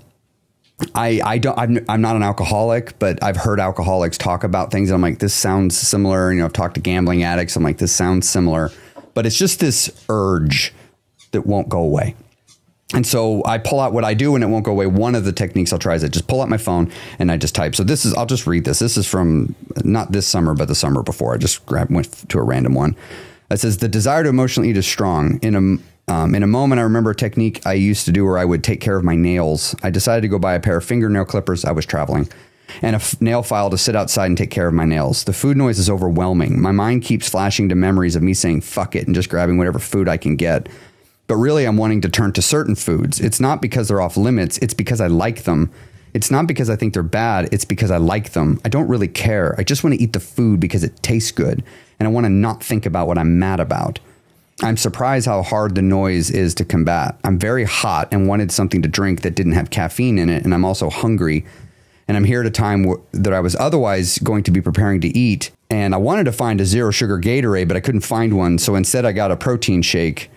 not an alcoholic, but I've heard alcoholics talk about things. And I'm like, this sounds similar. You know, I've talked to gambling addicts. I'm like, this sounds similar, but it's just this urge that won't go away. And so I pull out what I do and it won't go away. One of the techniques I'll try is I just pull out my phone and I just type. So I'll just read this. This is from not this went to a random one. It says, the desire to emotionally eat is strong. In a moment, I remember a technique I used to do where I would take care of my nails. I decided to go buy a pair of fingernail clippers. I was traveling, and a nail file to sit outside and take care of my nails. The food noise is overwhelming. My mind keeps flashing to memories of me saying, fuck it, and just grabbing whatever food I can get. But really, I'm wanting to turn to certain foods. It's not because they're off limits. It's because I like them. It's not because I think they're bad. It's because I like them. I don't really care. I just want to eat the food because it tastes good. And I want to not think about what I'm mad about. I'm surprised how hard the noise is to combat. I'm very hot and wanted something to drink that didn't have caffeine in it. And I'm also hungry. And I'm here at a time that I was otherwise going to be preparing to eat. And I wanted to find a zero sugar Gatorade, but I couldn't find one. So instead I got a protein shake.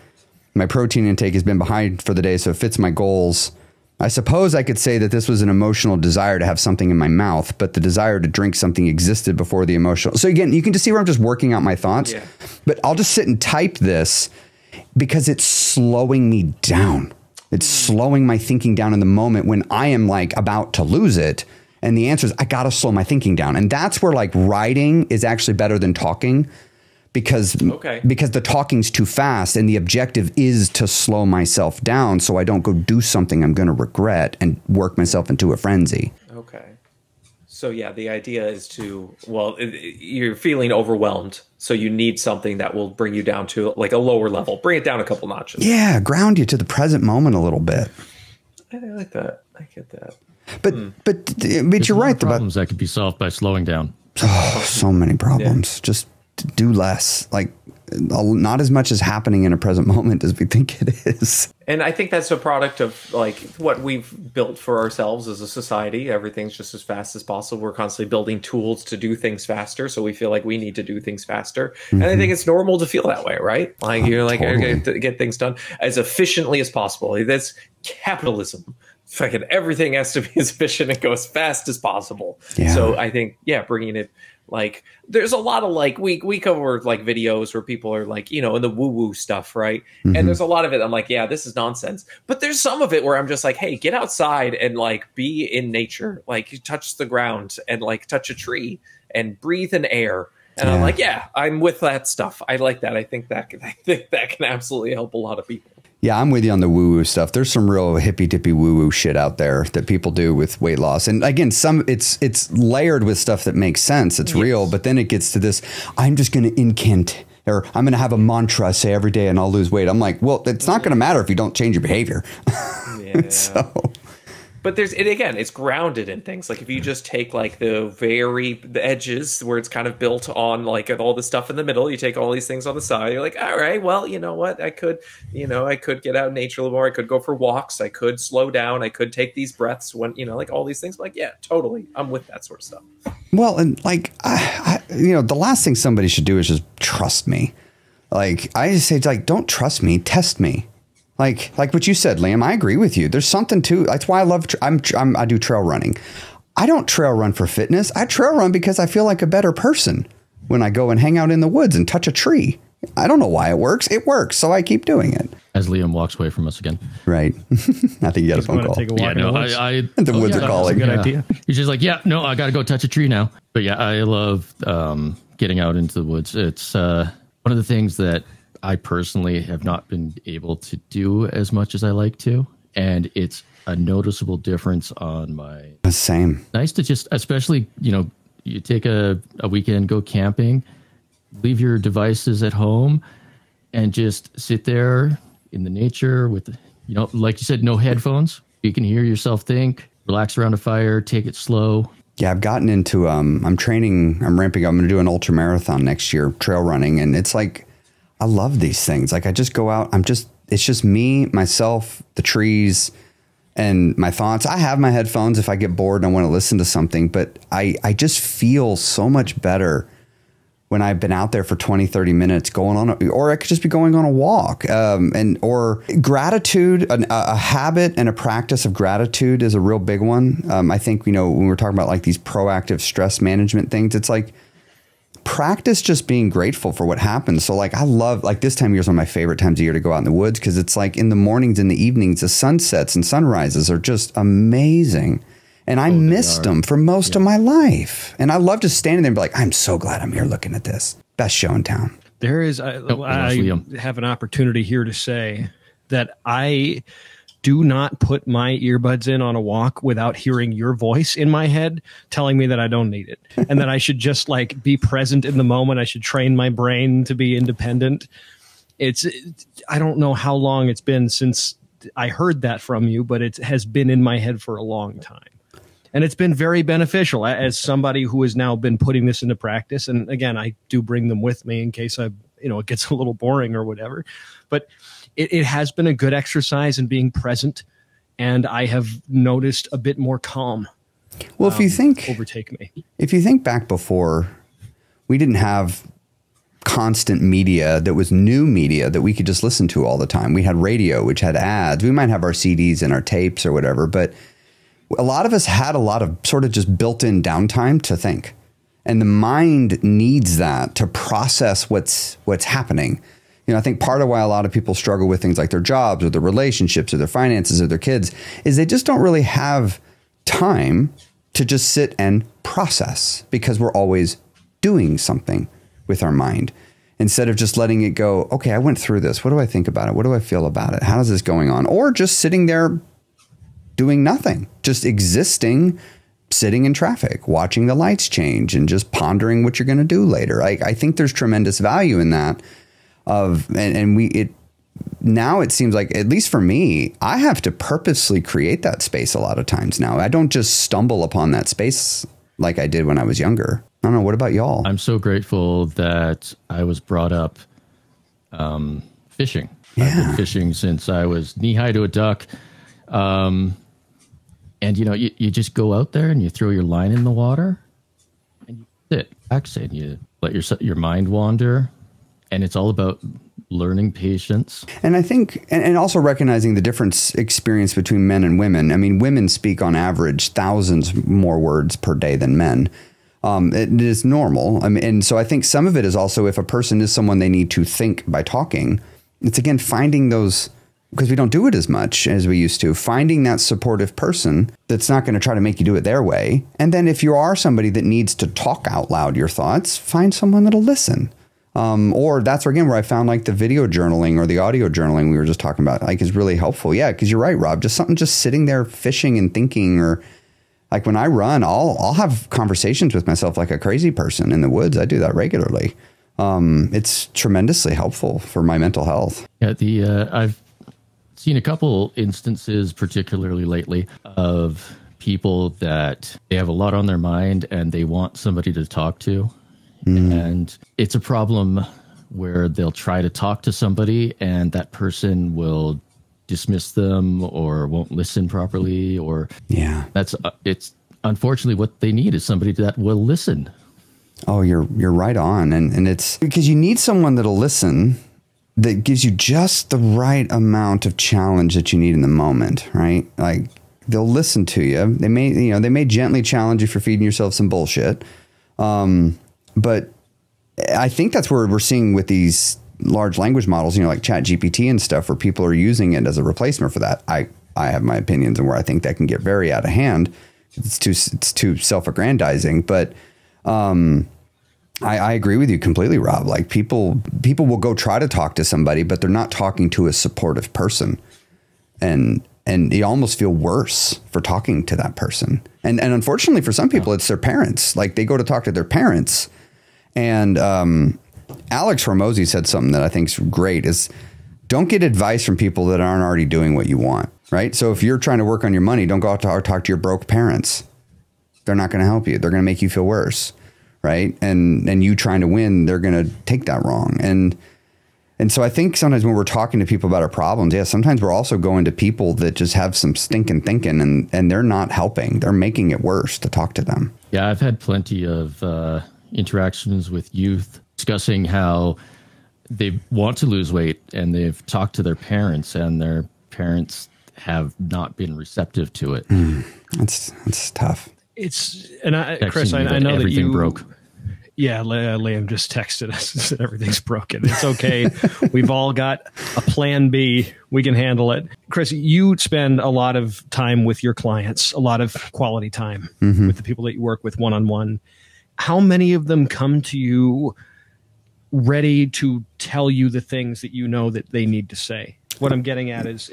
My protein intake has been behind for the day, so it fits my goals. I suppose I could say that this was an emotional desire to have something in my mouth, but the desire to drink something existed before the emotional. So again, you can just see where I'm just working out my thoughts, yeah. But I'll just sit and type this because it's slowing me down. It's slowing my thinking down in the moment when I am like about to lose it. And the answer is I got to slow my thinking down. And that's where like writing is actually better than talking. Because the talking's too fast and the objective is to slow myself down so I don't go do something I'm going to regret and work myself into a frenzy. Okay. So yeah, the idea is you're feeling overwhelmed. So you need something that will bring you down to like a lower level, bring it down a couple notches. Yeah. Ground you to the present moment a little bit. I like that. I get that. But you're right. The problems that could be solved by slowing down. Oh, so many problems. Yeah. Just do less, like not as much is happening in a present moment as we think it is. And I think that's a product of like what we've built for ourselves as a society. Everything's just as fast as possible. We're constantly building tools to do things faster. So we feel like we need to do things faster. Mm-hmm. And I think it's normal to feel that way, right? Like you're like, totally. Get things done as efficiently as possible. That's capitalism. Fucking everything has to be as efficient and go as fast as possible. Yeah. So I think, bringing it, like, there's a lot of like, we cover like videos where people are like, you know, in the woo woo stuff, right? Mm-hmm. And there's a lot of it I'm like, yeah, this is nonsense. But there's some of it where I'm just like, hey, get outside and like be in nature. Like you touch the ground and like touch a tree and breathe in air. And I'm like, yeah, I'm with that stuff. I like that. I think that can absolutely help a lot of people. Yeah, I'm with you on the woo-woo stuff. There's some real hippy-dippy woo-woo shit out there that people do with weight loss. And again, it's layered with stuff that makes sense. It's real, but then it gets to this, I'm just going to incant, or I'm going to have a mantra I say every day and I'll lose weight. I'm like, well, it's not going to matter if you don't change your behavior. Yeah. So... But it's grounded in things. Like if you just take like the edges where it's kind of built on like all the stuff in the middle, you take all these things on the side, you're like, all right, well, you know what? I could get out in nature a little more. I could go for walks. I could slow down. I could take these breaths when, like all these things. Like, yeah, totally. I'm with that sort of stuff. Well, and like, the last thing somebody should do is just trust me. Like I just say, like, don't trust me, test me. Like what you said, Liam, I agree with you. There's something to, that's why I love, I do trail running. I don't trail run for fitness. I trail run because I feel like a better person when I go and hang out in the woods and touch a tree. I don't know why it works. It works. So I keep doing it. As Liam walks away from us again. Right. I think you got a phone call. Take a walk in the woods. The woods are calling. Good idea. He's just like, yeah, no, I got to go touch a tree now. But yeah, I love getting out into the woods. It's one of the things that I personally have not been able to do as much as I like to. And it's a noticeable difference on my... The same. Nice to just, especially, you take a weekend, go camping, leave your devices at home and just sit there in the nature with, like you said, no headphones. You can hear yourself think, relax around a fire, take it slow. Yeah, I've gotten into, I'm ramping up. I'm going to do an ultra marathon next year, trail running. And it's like, I love these things. Like I just go out, it's just me, myself, the trees, and my thoughts. I have my headphones if I get bored and I want to listen to something, but I just feel so much better when I've been out there for 20, 30 minutes going on, or I could just be going on a walk. Or gratitude, a habit and a practice of gratitude is a real big one. I think, when we're talking about like these proactive stress management things, it's like, practice just being grateful for what happens. So like I love, like this time of year is one of my favorite times of year to go out in the woods because it's like in the mornings and the evenings, the sunsets and sunrises are just amazing. And I missed them for most of my life. And I love just standing there and be like, I'm so glad I'm here looking at this. Best show in town. There is, I have an opportunity here to say that I do not put my earbuds in on a walk without hearing your voice in my head telling me that I don't need it and that I should just like be present in the moment. I should train my brain to be independent. I don't know how long it's been since I heard that from you, but it has been in my head for a long time. And it's been very beneficial as somebody who has now been putting this into practice. And again, I do bring them with me in case it gets a little boring or whatever, but it has been a good exercise in being present, and I have noticed a bit more calm. Well, if you think overtake me, if you think back before, we didn't have constant media that was new media that we could just listen to all the time. We had radio, which had ads. We might have our CDs and our tapes or whatever, but a lot of us had a lot of sort of just built-in downtime to think, and the mind needs that to process what's happening. I think part of why a lot of people struggle with things like their jobs or their relationships or their finances or their kids is they just don't really have time to just sit and process because we're always doing something with our mind instead of just letting it go. Okay, I went through this. What do I think about it? What do I feel about it? How is this going on? Or just sitting there doing nothing, just existing, sitting in traffic, watching the lights change and just pondering what you're going to do later. I think there's tremendous value in that. Now it seems like, at least for me, I have to purposely create that space a lot of times now. I don't just stumble upon that space like I did when I was younger. I don't know. What about y'all? I'm so grateful that I was brought up fishing. Yeah. I've been fishing since I was knee-high to a duck. And, you just go out there and you throw your line in the water and you sit, relax, and you let your mind wander. And it's all about learning patience. And I think, and also recognizing the difference experience between men and women. I mean, women speak on average thousands more words per day than men. It is normal. I mean, and so I think some of it is also if a person is someone they need to think by talking, it's again, finding those, because we don't do it as much as we used to, finding that supportive person that's not going to try to make you do it their way. And then if you are somebody that needs to talk out loud your thoughts, find someone that'll listen. Or that's again where I found like the video journaling or the audio journaling we were just talking about, like, is really helpful. Yeah, because you're right, Rob. Just something just sitting there fishing and thinking, or like when I run, I'll have conversations with myself like a crazy person in the woods. I do that regularly. It's tremendously helpful for my mental health. Yeah, I've seen a couple instances, particularly lately, of people that they have a lot on their mind and they want somebody to talk to. And it's a problem where they'll try to talk to somebody and that person will dismiss them or won't listen properly, or it's unfortunately what they need is somebody that will listen. Oh, you're right on. And it's because you need someone that'll listen, that gives you just the right amount of challenge that you need in the moment, right? Like, they'll listen to you. They may gently challenge you for feeding yourself some bullshit. But I think that's where we're seeing with these large language models, like ChatGPT and stuff, where people are using it as a replacement for that. I have my opinions on where I think that can get very out of hand. It's too self-aggrandizing. But I agree with you completely, Rob. Like, people will go try to talk to somebody, but they're not talking to a supportive person. And you almost feel worse for talking to that person. And unfortunately for some people, it's their parents. Like, they go to talk to their parents. And Alex Hormozy said something that I think is great, is don't get advice from people that aren't already doing what you want, right? So if you're trying to work on your money, don't go out to talk to your broke parents. They're not going to help you. They're going to make you feel worse, right? And you trying to win, they're going to take that wrong. And so I think sometimes when we're talking to people about our problems, sometimes we're also going to people that just have some stinking thinking and they're not helping. They're making it worse to talk to them. Yeah, I've had plenty of interactions with youth discussing how they want to lose weight and they've talked to their parents and their parents have not been receptive to it. That's tough. Chris, I know that you broke. Yeah, Liam just texted us and said everything's broken. It's okay. We've all got a plan B. We can handle it. Chris, you spend a lot of time with your clients, a lot of quality time with the people that you work with one-on-one. How many of them come to you ready to tell you the things that you know that they need to say? What I'm getting at is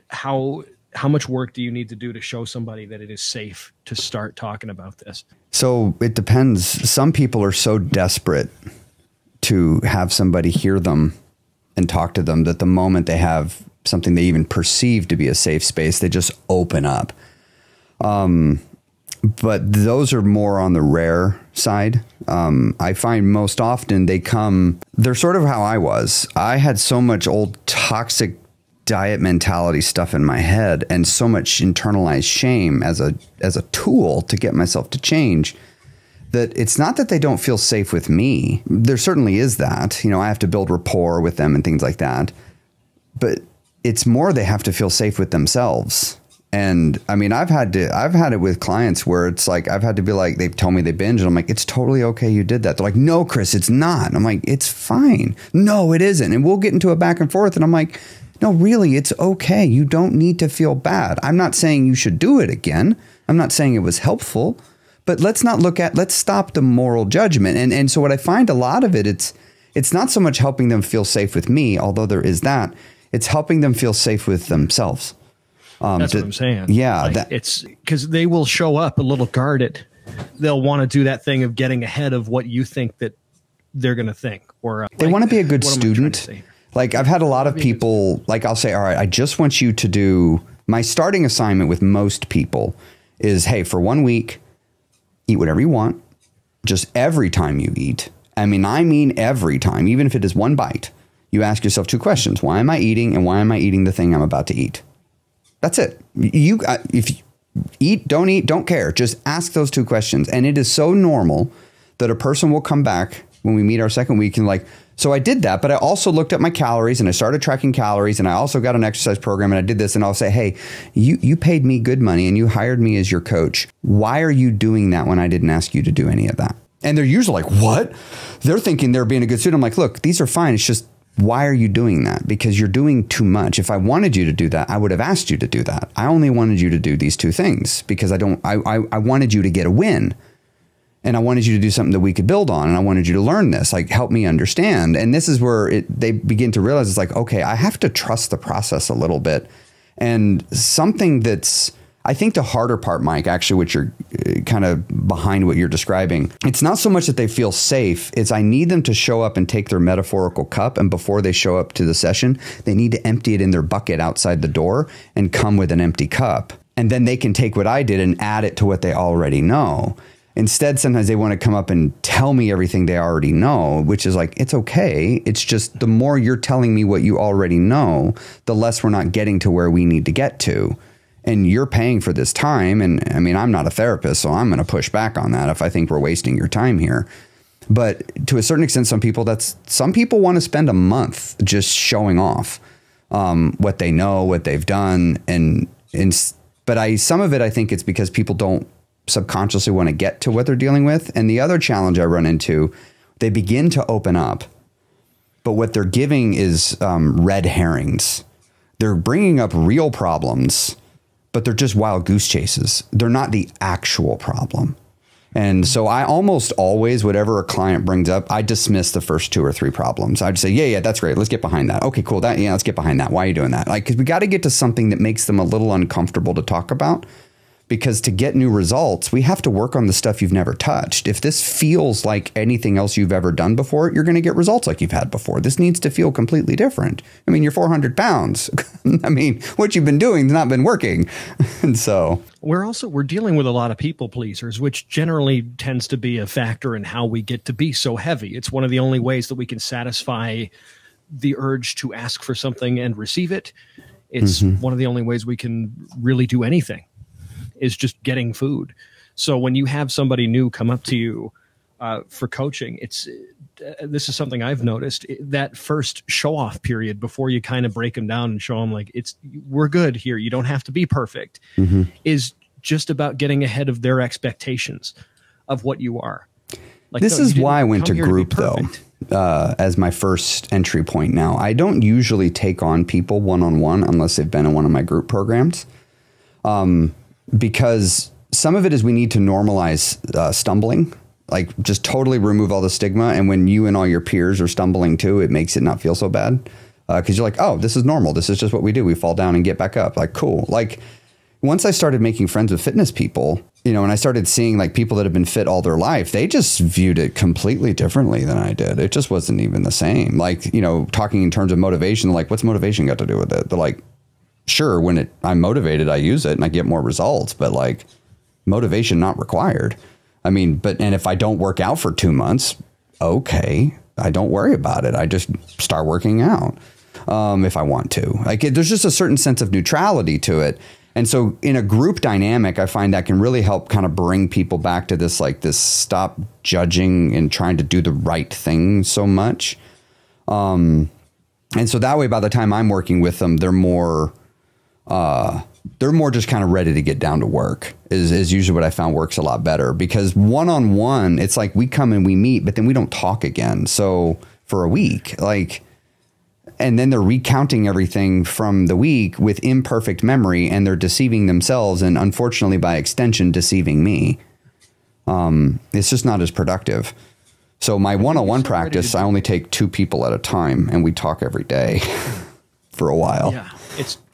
how much work do you need to do to show somebody that it is safe to start talking about this? So it depends. Some people are so desperate to have somebody hear them and talk to them that the moment they have something they even perceive to be a safe space, they just open up. But those are more on the rare side. I find most often they're sort of how I was. I had so much old toxic diet mentality stuff in my head and so much internalized shame as a tool to get myself to change, that it's not that they don't feel safe with me. There certainly is that, I have to build rapport with them and things like that, but it's more they have to feel safe with themselves. And I mean, I've had it with clients where it's like, I've had to be like, they've told me they binge and I'm like, it's totally okay. You did that. They're like, no, Chris, it's not. And I'm like, it's fine. No, it isn't. And we'll get into a back and forth. And I'm like, no, really, it's okay. You don't need to feel bad. I'm not saying you should do it again. I'm not saying it was helpful, but let's stop the moral judgment. And so what I find a lot of it's not so much helping them feel safe with me, although there is that. It's helping them feel safe with themselves. That's what I'm saying. Yeah. It's because they will show up a little guarded. They'll want to do that thing of getting ahead of what you think that they're going to think. Or they want to be a good student. Like, I've had a lot of people, like, I'll say, all right, I just want you to do, my starting assignment with most people is, hey, for 1 week, eat whatever you want. Just every time you eat. I mean every time, even if it is one bite, you ask yourself 2 questions. Why am I eating? And why am I eating the thing I'm about to eat? That's it. If you eat, don't care. Just ask those 2 questions. And it is so normal that a person will come back when we meet our second week and like, so I did that, but I also looked at my calories and I started tracking calories and I also got an exercise program and I did this, and I'll say, hey, you paid me good money and you hired me as your coach. Why are you doing that when I didn't ask you to do any of that? And they're usually like, what? They're thinking they're being a good student. I'm like, look, these are fine. It's just, why are you doing that? Because you're doing too much. If I wanted you to do that, I would have asked you to do that. I only wanted you to do these 2 things because I wanted you to get a win. And I wanted you to do something that we could build on. And I wanted you to learn this, like, help me understand. And this is where they begin to realize it's like, okay, I have to trust the process a little bit. And something that's, I think the harder part, Mike, actually, which you're kind of behind what you're describing, it's not so much that they feel safe. It's I need them to show up and take their metaphorical cup. And before they show up to the session, they need to empty it in their bucket outside the door and come with an empty cup. And then they can take what I did and add it to what they already know. Instead, sometimes they want to come up and tell me everything they already know, which is like, it's okay. It's just the more you're telling me what you already know, the less we're not getting to where we need to get to. And you're paying for this time. And I mean, I'm not a therapist, so I'm going to push back on that if I think we're wasting your time here. But to a certain extent, some people want to spend a month just showing off what they know, what they've done. But some of it, I think it's because people don't subconsciously want to get to what they're dealing with. And the other challenge I run into, they begin to open up, but what they're giving is red herrings. They're bringing up real problems, but they're just wild goose chases. They're not the actual problem. And so I almost always, whatever a client brings up, I dismiss the first 2 or 3 problems. I'd say, yeah, that's great. Let's get behind that. Okay, cool. Let's get behind that. Why are you doing that? Like, because we got to get to something that makes them a little uncomfortable to talk about. Because to get new results, we have to work on the stuff you've never touched. If this feels like anything else you've ever done before, you're going to get results like you've had before. This needs to feel completely different. I mean, you're 400 pounds. I mean, what you've been doing has not been working. And so we're dealing with a lot of people pleasers, which generally tends to be a factor in how we get to be so heavy. It's one of the only ways that we can satisfy the urge to ask for something and receive it. It's one of the only ways we can really do anything. Is just getting food. So when you have somebody new come up to you for coaching, this is something I've noticed, that first show off period before you kind of break them down and show them like, we're good here. You don't have to be perfect, is just about getting ahead of their expectations of what you are. Like, this is why I went to group though, as my first entry point. Now, I don't usually take on people one-on-one unless they've been in one of my group programs. Because some of it is we need to normalize stumbling, like just totally remove all the stigma. And when you and all your peers are stumbling too, it makes it not feel so bad. Because you're like, oh, this is normal. This is just what we do. We fall down and get back up. Like, cool. Like, once I started making friends with fitness people, and I started seeing like people that have been fit all their life, they just viewed it completely differently than I did. It just wasn't even the same. Like, talking in terms of motivation, like, what's motivation got to do with it? They're like, sure, when I'm motivated, I use it and I get more results, but like, motivation not required. I mean, and if I don't work out for 2 months, okay, I don't worry about it. I just start working out if I want to. Like, there's just a certain sense of neutrality to it. And so in a group dynamic, I find that can really help kind of bring people back to this, like, this stop judging and trying to do the right thing so much. And so that way, by the time I'm working with them, they're more just kind of ready to get down to work is usually what I found works a lot better, because one-on-one, it's like we come and we meet, but then we don't talk again. So for a week, like, and then they're recounting everything from the week with imperfect memory, and they're deceiving themselves. And unfortunately, by extension, deceiving me. It's just not as productive. So my one-on-one practice, I only take 2 people at a time, and we talk every day for a while. Yeah.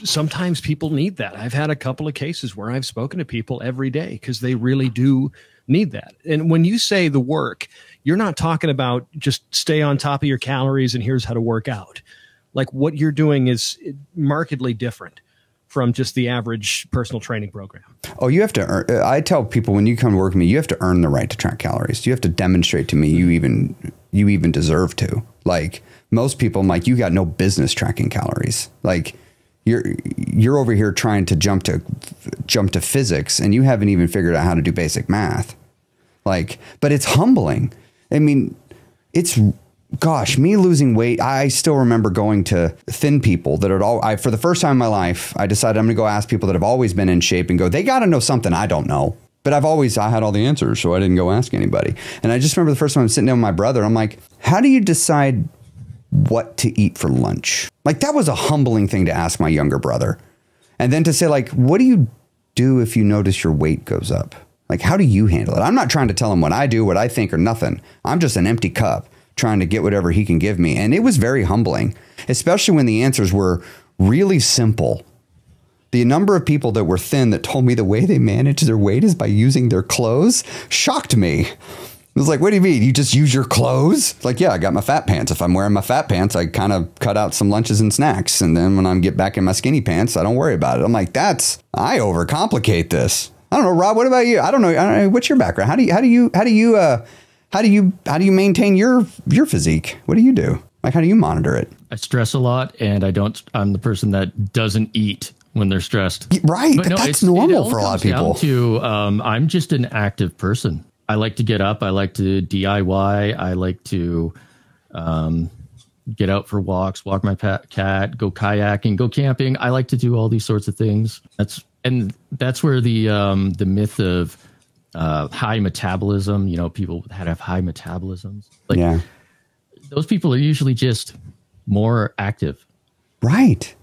Sometimes people need that. I've had a couple of cases where I've spoken to people every day because they really do need that. And when you say the work, you're not talking about just stay on top of your calories and here's how to work out. Like, what you're doing is markedly different from just the average personal training program. Oh, you have to earn. I tell people when you come to work with me, you have to earn the right to track calories. You have to demonstrate to me you even deserve to. Like, most people, I'm like, you got no business tracking calories. Like, you're over here trying to jump to physics, and you haven't even figured out how to do basic math. Like, but it's humbling. I mean, gosh, me losing weight. I still remember going to thin people that are for the first time in my life, I decided I'm going to go ask people that have always been in shape and go, they got to know something I don't know. But I had all the answers, so I didn't go ask anybody. And I just remember the first time I'm sitting down with my brother, I'm like, how do you decide what to eat for lunch? Like, that was a humbling thing to ask my younger brother. And then to say, like, what do you do if you notice your weight goes up? Like, how do you handle it? I'm not trying to tell him what I do, what I think, or nothing. I'm just an empty cup trying to get whatever he can give me. And it was very humbling, especially when the answers were really simple. The number of people that were thin that told me the way they manage their weight is by using their clothes shocked me. It was like, what do you mean? You just use your clothes? Like, yeah, I got my fat pants. If I'm wearing my fat pants, I kind of cut out some lunches and snacks. And then when I get back in my skinny pants, I don't worry about it. I'm like, I overcomplicate this. I don't know, Rob, what about you? I don't know. What's your background? How do you maintain your physique? What do you do? Like, how do you monitor it? I stress a lot, and I'm the person that doesn't eat when they're stressed. Right. But that's normal for a lot of people. I'm just an active person. I like to get up. I like to DIY. I like to get out for walks, walk my cat, go kayaking, go camping. I like to do all these sorts of things. That's where the myth of high metabolism, people that have high metabolisms, those people are usually just more active. Right.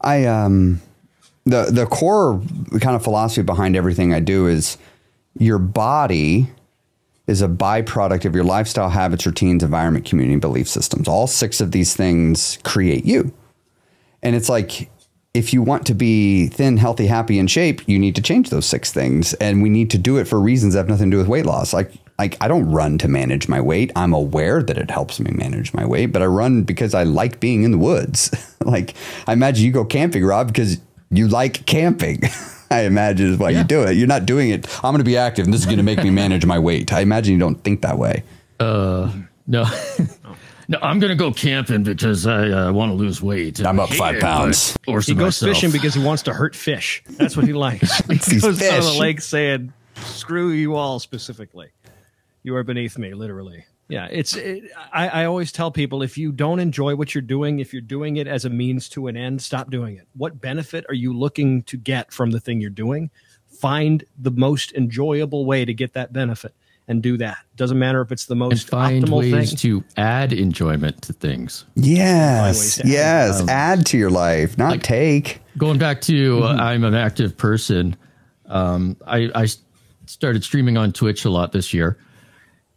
The core kind of philosophy behind everything I do is your body is a byproduct of your lifestyle, habits, routines, environment, community, and belief systems. All 6 of these things create you. And it's like, if you want to be thin, healthy, happy, in shape, you need to change those 6 things. And we need to do it for reasons that have nothing to do with weight loss. Like I don't run to manage my weight. I'm aware that it helps me manage my weight, but I run because I like being in the woods. Like, I imagine you go camping, Rob, because you like camping. I imagine is why you do it. You're not doing it, I'm going to be active and this is going to make me manage my weight. I imagine you don't think that way. No. No, I'm going to go camping because I want to lose weight. I'm up 5 pounds. He goes fishing because he wants to hurt fish. That's what he likes. He goes down the lake saying, screw you all specifically. You are beneath me, literally. Yeah, I always tell people, if you don't enjoy what you're doing, if you're doing it as a means to an end, stop doing it. What benefit are you looking to get from the thing you're doing? Find the most enjoyable way to get that benefit and do that. Doesn't matter if it's the most optimal thing. Find ways to add enjoyment to things. Yes, add to your life, not take. Going back to I'm an active person. I started streaming on Twitch a lot this year,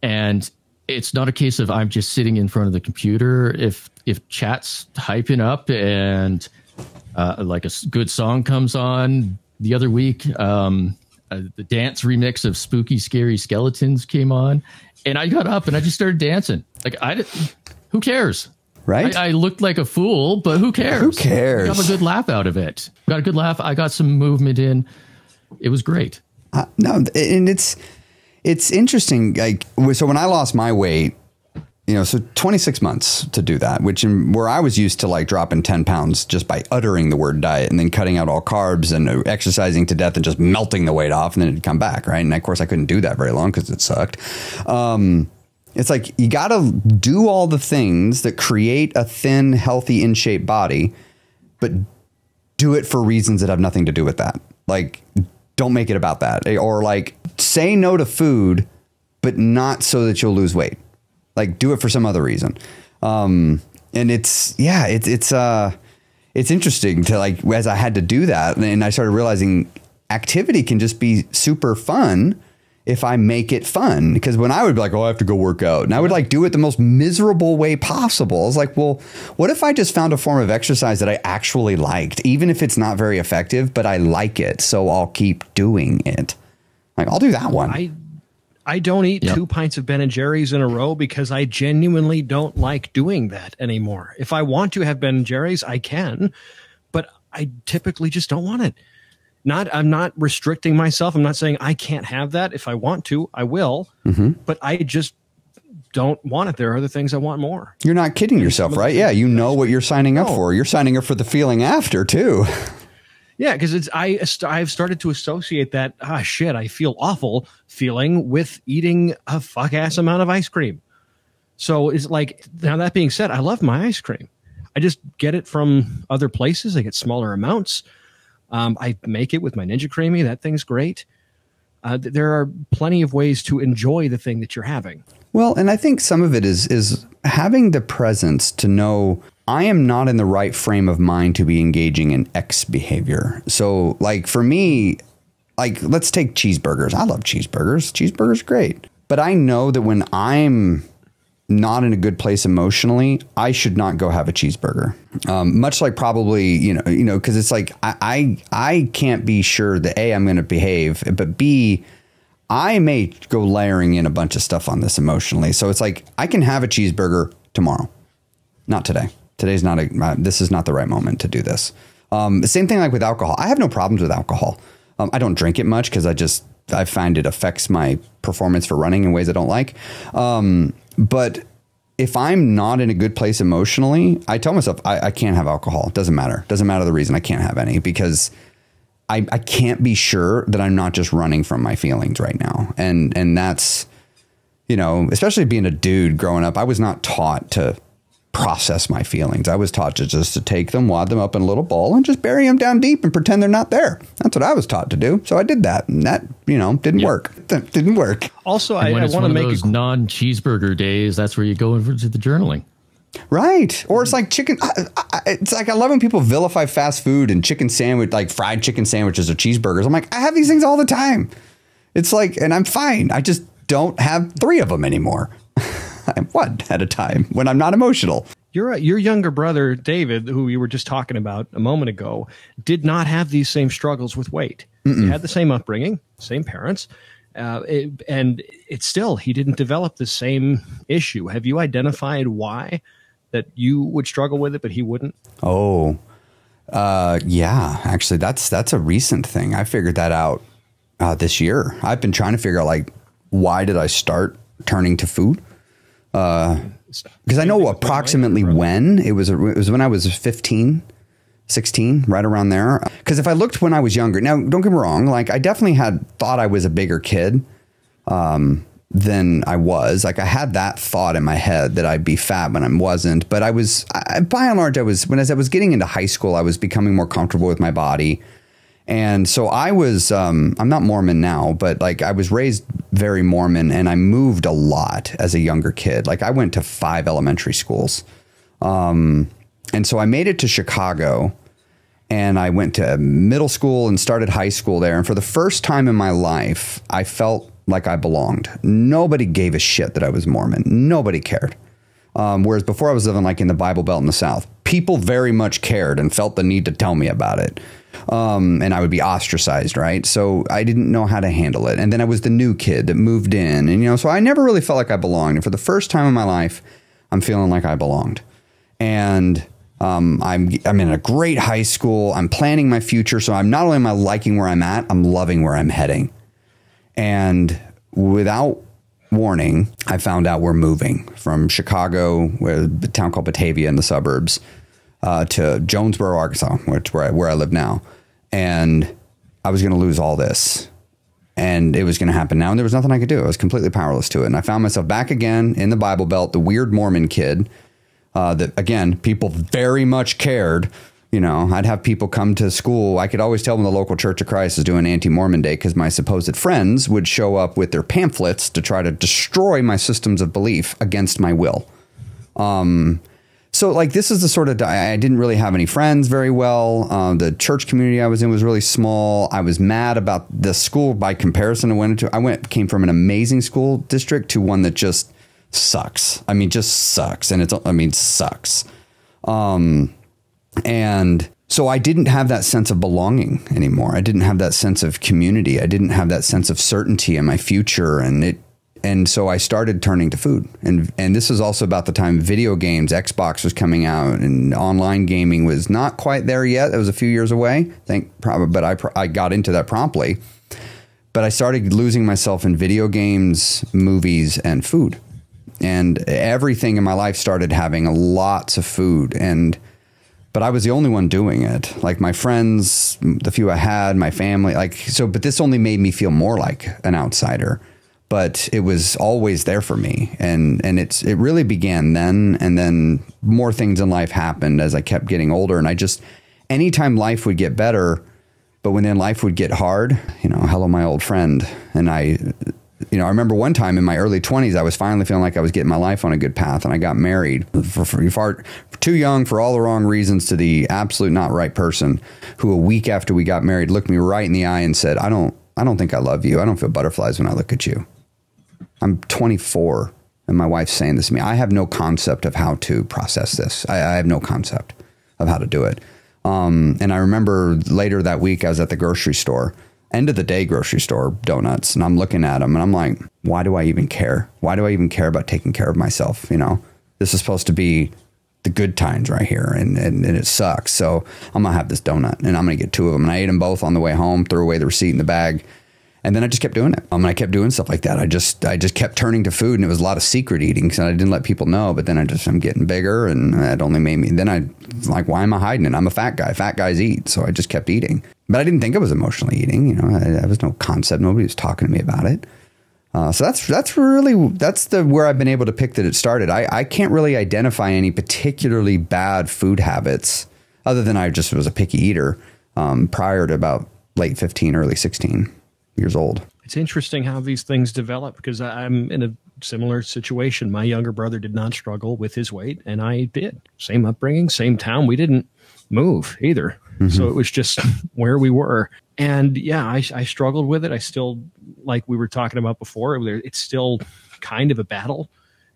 and it's not a case of I'm just sitting in front of the computer. If chat's hyping up and like a good song comes on, the other week the dance remix of Spooky Scary Skeletons came on, and I got up and I just started dancing. Like, who cares? Right? I looked like a fool, but who cares? Who cares? I got a good laugh out of it. Got a good laugh. I got some movement in. It was great. No, and it's interesting. Like, so when I lost my weight, so 26 months to do that, where I was used to like dropping 10 pounds just by uttering the word diet and then cutting out all carbs and exercising to death and just melting the weight off and then it'd come back. Right. And of course I couldn't do that very long because it sucked. It's like, you got to do all the things that create a thin, healthy, in shape body, but do it for reasons that have nothing to do with that. Like, don't make it about that. Or like, say no to food, but not so that you'll lose weight. Like, do it for some other reason. And it's interesting to, like, as I had to do that, and I started realizing activity can just be super fun if I make it fun. Because when I would be like, I have to go work out, and I would like do it the most miserable way possible. I was like, well, what if I just found a form of exercise that I actually liked, even if it's not very effective, but I like it, so I'll keep doing it. Like, I'll do that one. I don't eat 2 pints of Ben & Jerry's in a row because I genuinely don't like doing that anymore. If I want to have Ben & Jerry's, I can, but I typically just don't want it. I'm not restricting myself. I'm not saying I can't have that. If I want to, I will, but I just don't want it. There are other things I want more. You're not kidding yourself, right? Yeah, you know what you're signing up for. You're signing up for the feeling after, too. Yeah, because I've started to associate that, I feel awful feeling with eating a fuck-ass amount of ice cream. So it's like, now that being said, I love my ice cream. I just get it from other places. I get smaller amounts. I make it with my Ninja Creamy. That thing's great. There are plenty of ways to enjoy the thing that you're having. Well, and I think some of it is having the presence to know I am not in the right frame of mind to be engaging in X behavior. So like for me, like, let's take cheeseburgers. I love cheeseburgers. Cheeseburgers are great. But I know that when I'm not in a good place emotionally, I should not go have a cheeseburger. Much like probably, because it's like I can't be sure that A, I'm going to behave, but B, I may go layering in a bunch of stuff on this emotionally. So it's like I can have a cheeseburger tomorrow, not today. Today's not this is not the right moment to do this. Same thing like with alcohol. I have no problems with alcohol. I don't drink it much because I find it affects my performance for running in ways I don't like. But if I'm not in a good place emotionally, I tell myself I can't have alcohol. It doesn't matter. Doesn't matter the reason I can't have any, because I can't be sure that I'm not just running from my feelings right now. And that's, especially being a dude growing up, I was not taught to process my feelings. I was taught to take them, wad them up in a little ball and just bury them down deep and pretend they're not there. That's what I was taught to do. So I did that, and that, didn't work. That didn't work. Also, I want to make those non-cheeseburger days. That's where you go into the journaling. Right. Or it's like chicken. It's like I love when people vilify fast food and chicken sandwich, like fried chicken sandwiches or cheeseburgers. I'm like, I have these things all the time. It's like, and I'm fine. I just don't have 3 of them anymore. I'm one at a time when I'm not emotional. Your younger brother, David, who you were just talking about a moment ago, did not have these same struggles with weight. He had the same upbringing, same parents, and it's still, he didn't develop the same issue. Have you identified why that you would struggle with it, but he wouldn't? Oh, yeah, actually, that's a recent thing. I figured that out this year. I've been trying to figure out, like, why did I start turning to food? Because I know approximately when it was when I was 15, 16, right around there. Because if I looked when I was younger, now don't get me wrong, like I definitely thought I was a bigger kid than I was. Like I had that thought in my head that I'd be fat when I wasn't. But by and large, as I was getting into high school, I was becoming more comfortable with my body. And so I was, I'm not Mormon now, but like I was raised very Mormon, and I moved a lot as a younger kid. Like I went to 5 elementary schools. And so I made it to Chicago, and I went to middle school and started high school there. And for the first time in my life, I felt like I belonged. Nobody gave a shit that I was Mormon. Nobody cared. Whereas before I was living like in the Bible Belt in the South, people very much cared and felt the need to tell me about it. And I would be ostracized, right? So I didn't know how to handle it. And then I was the new kid that moved in, and so I never really felt like I belonged. And for the first time in my life, I'm feeling like I belonged. And I'm in a great high school. I'm planning my future. So I'm not only am I liking where I'm at, I'm loving where I'm heading. And without warning, I found out we're moving from Chicago, a town called Batavia in the suburbs, to Jonesboro, Arkansas, where I live now. And I was going to lose all this, and it was going to happen now. And there was nothing I could do. I was completely powerless to it. And I found myself back again in the Bible Belt, the weird Mormon kid, that again, people very much cared. I'd have people come to school. I could always tell when the local Church of Christ is doing anti-Mormon day, because my supposed friends would show up with their pamphlets to try to destroy my systems of belief against my will. So like, this is the sort of, I didn't really have any friends very well. The church community I was in was really small. I was mad about the school by comparison came from an amazing school district to one that just sucks. I mean, just sucks. And sucks. And so I didn't have that sense of belonging anymore. I didn't have that sense of community. I didn't have that sense of certainty in my future. And so I started turning to food. And this was also about the time video games, Xbox was coming out, and online gaming was not quite there yet. It was a few years away, but I got into that promptly. But I started losing myself in video games, movies, and food. And everything in my life started having lots of food. But I was the only one doing it. Like my friends, the few I had, my family, but this only made me feel more like an outsider. But it was always there for me. And it really began then. And then more things in life happened as I kept getting older. And anytime life would get better, but when then life would get hard, hello, my old friend. And I remember one time in my early 20s, I was finally feeling like I was getting my life on a good path. And I got married for far too young for all the wrong reasons to the absolute not right person, who a week after we got married looked me right in the eye and said, I don't don't think I love you. I don't feel butterflies when I look at you. I'm 24 and my wife's saying this to me. I have no concept of how to process this. I have no concept of how to do it. And I remember later that week I was at the grocery store, end of the day grocery store, donuts, and I'm looking at them and I'm like, why do I even care? Why do I even care about taking care of myself? You know, this is supposed to be the good times right here, and it sucks. So I'm gonna have this donut and I'm gonna get 2 of them. And I ate them both on the way home, threw away the receipt in the bag. And then I just kept doing it. I kept doing stuff like that. I just kept turning to food, and it was a lot of secret eating because I didn't let people know. But then I'm getting bigger, and that only made me. Then I like, why am I hiding it? I'm a fat guy. Fat guys eat, so I just kept eating. But I didn't think I was emotionally eating. You know, I was no concept. Nobody was talking to me about it. So that's where I've been able to pick that it started. I can't really identify any particularly bad food habits, other than I just was a picky eater prior to about late 15, early 16. Years old. It's interesting how these things develop, because I'm in a similar situation. My younger brother did not struggle with his weight, and I did. Same upbringing, same town. We didn't move either. Mm-hmm. So it was just where we were. And yeah, I struggled with it. I still, like we were talking about before, it's still kind of a battle.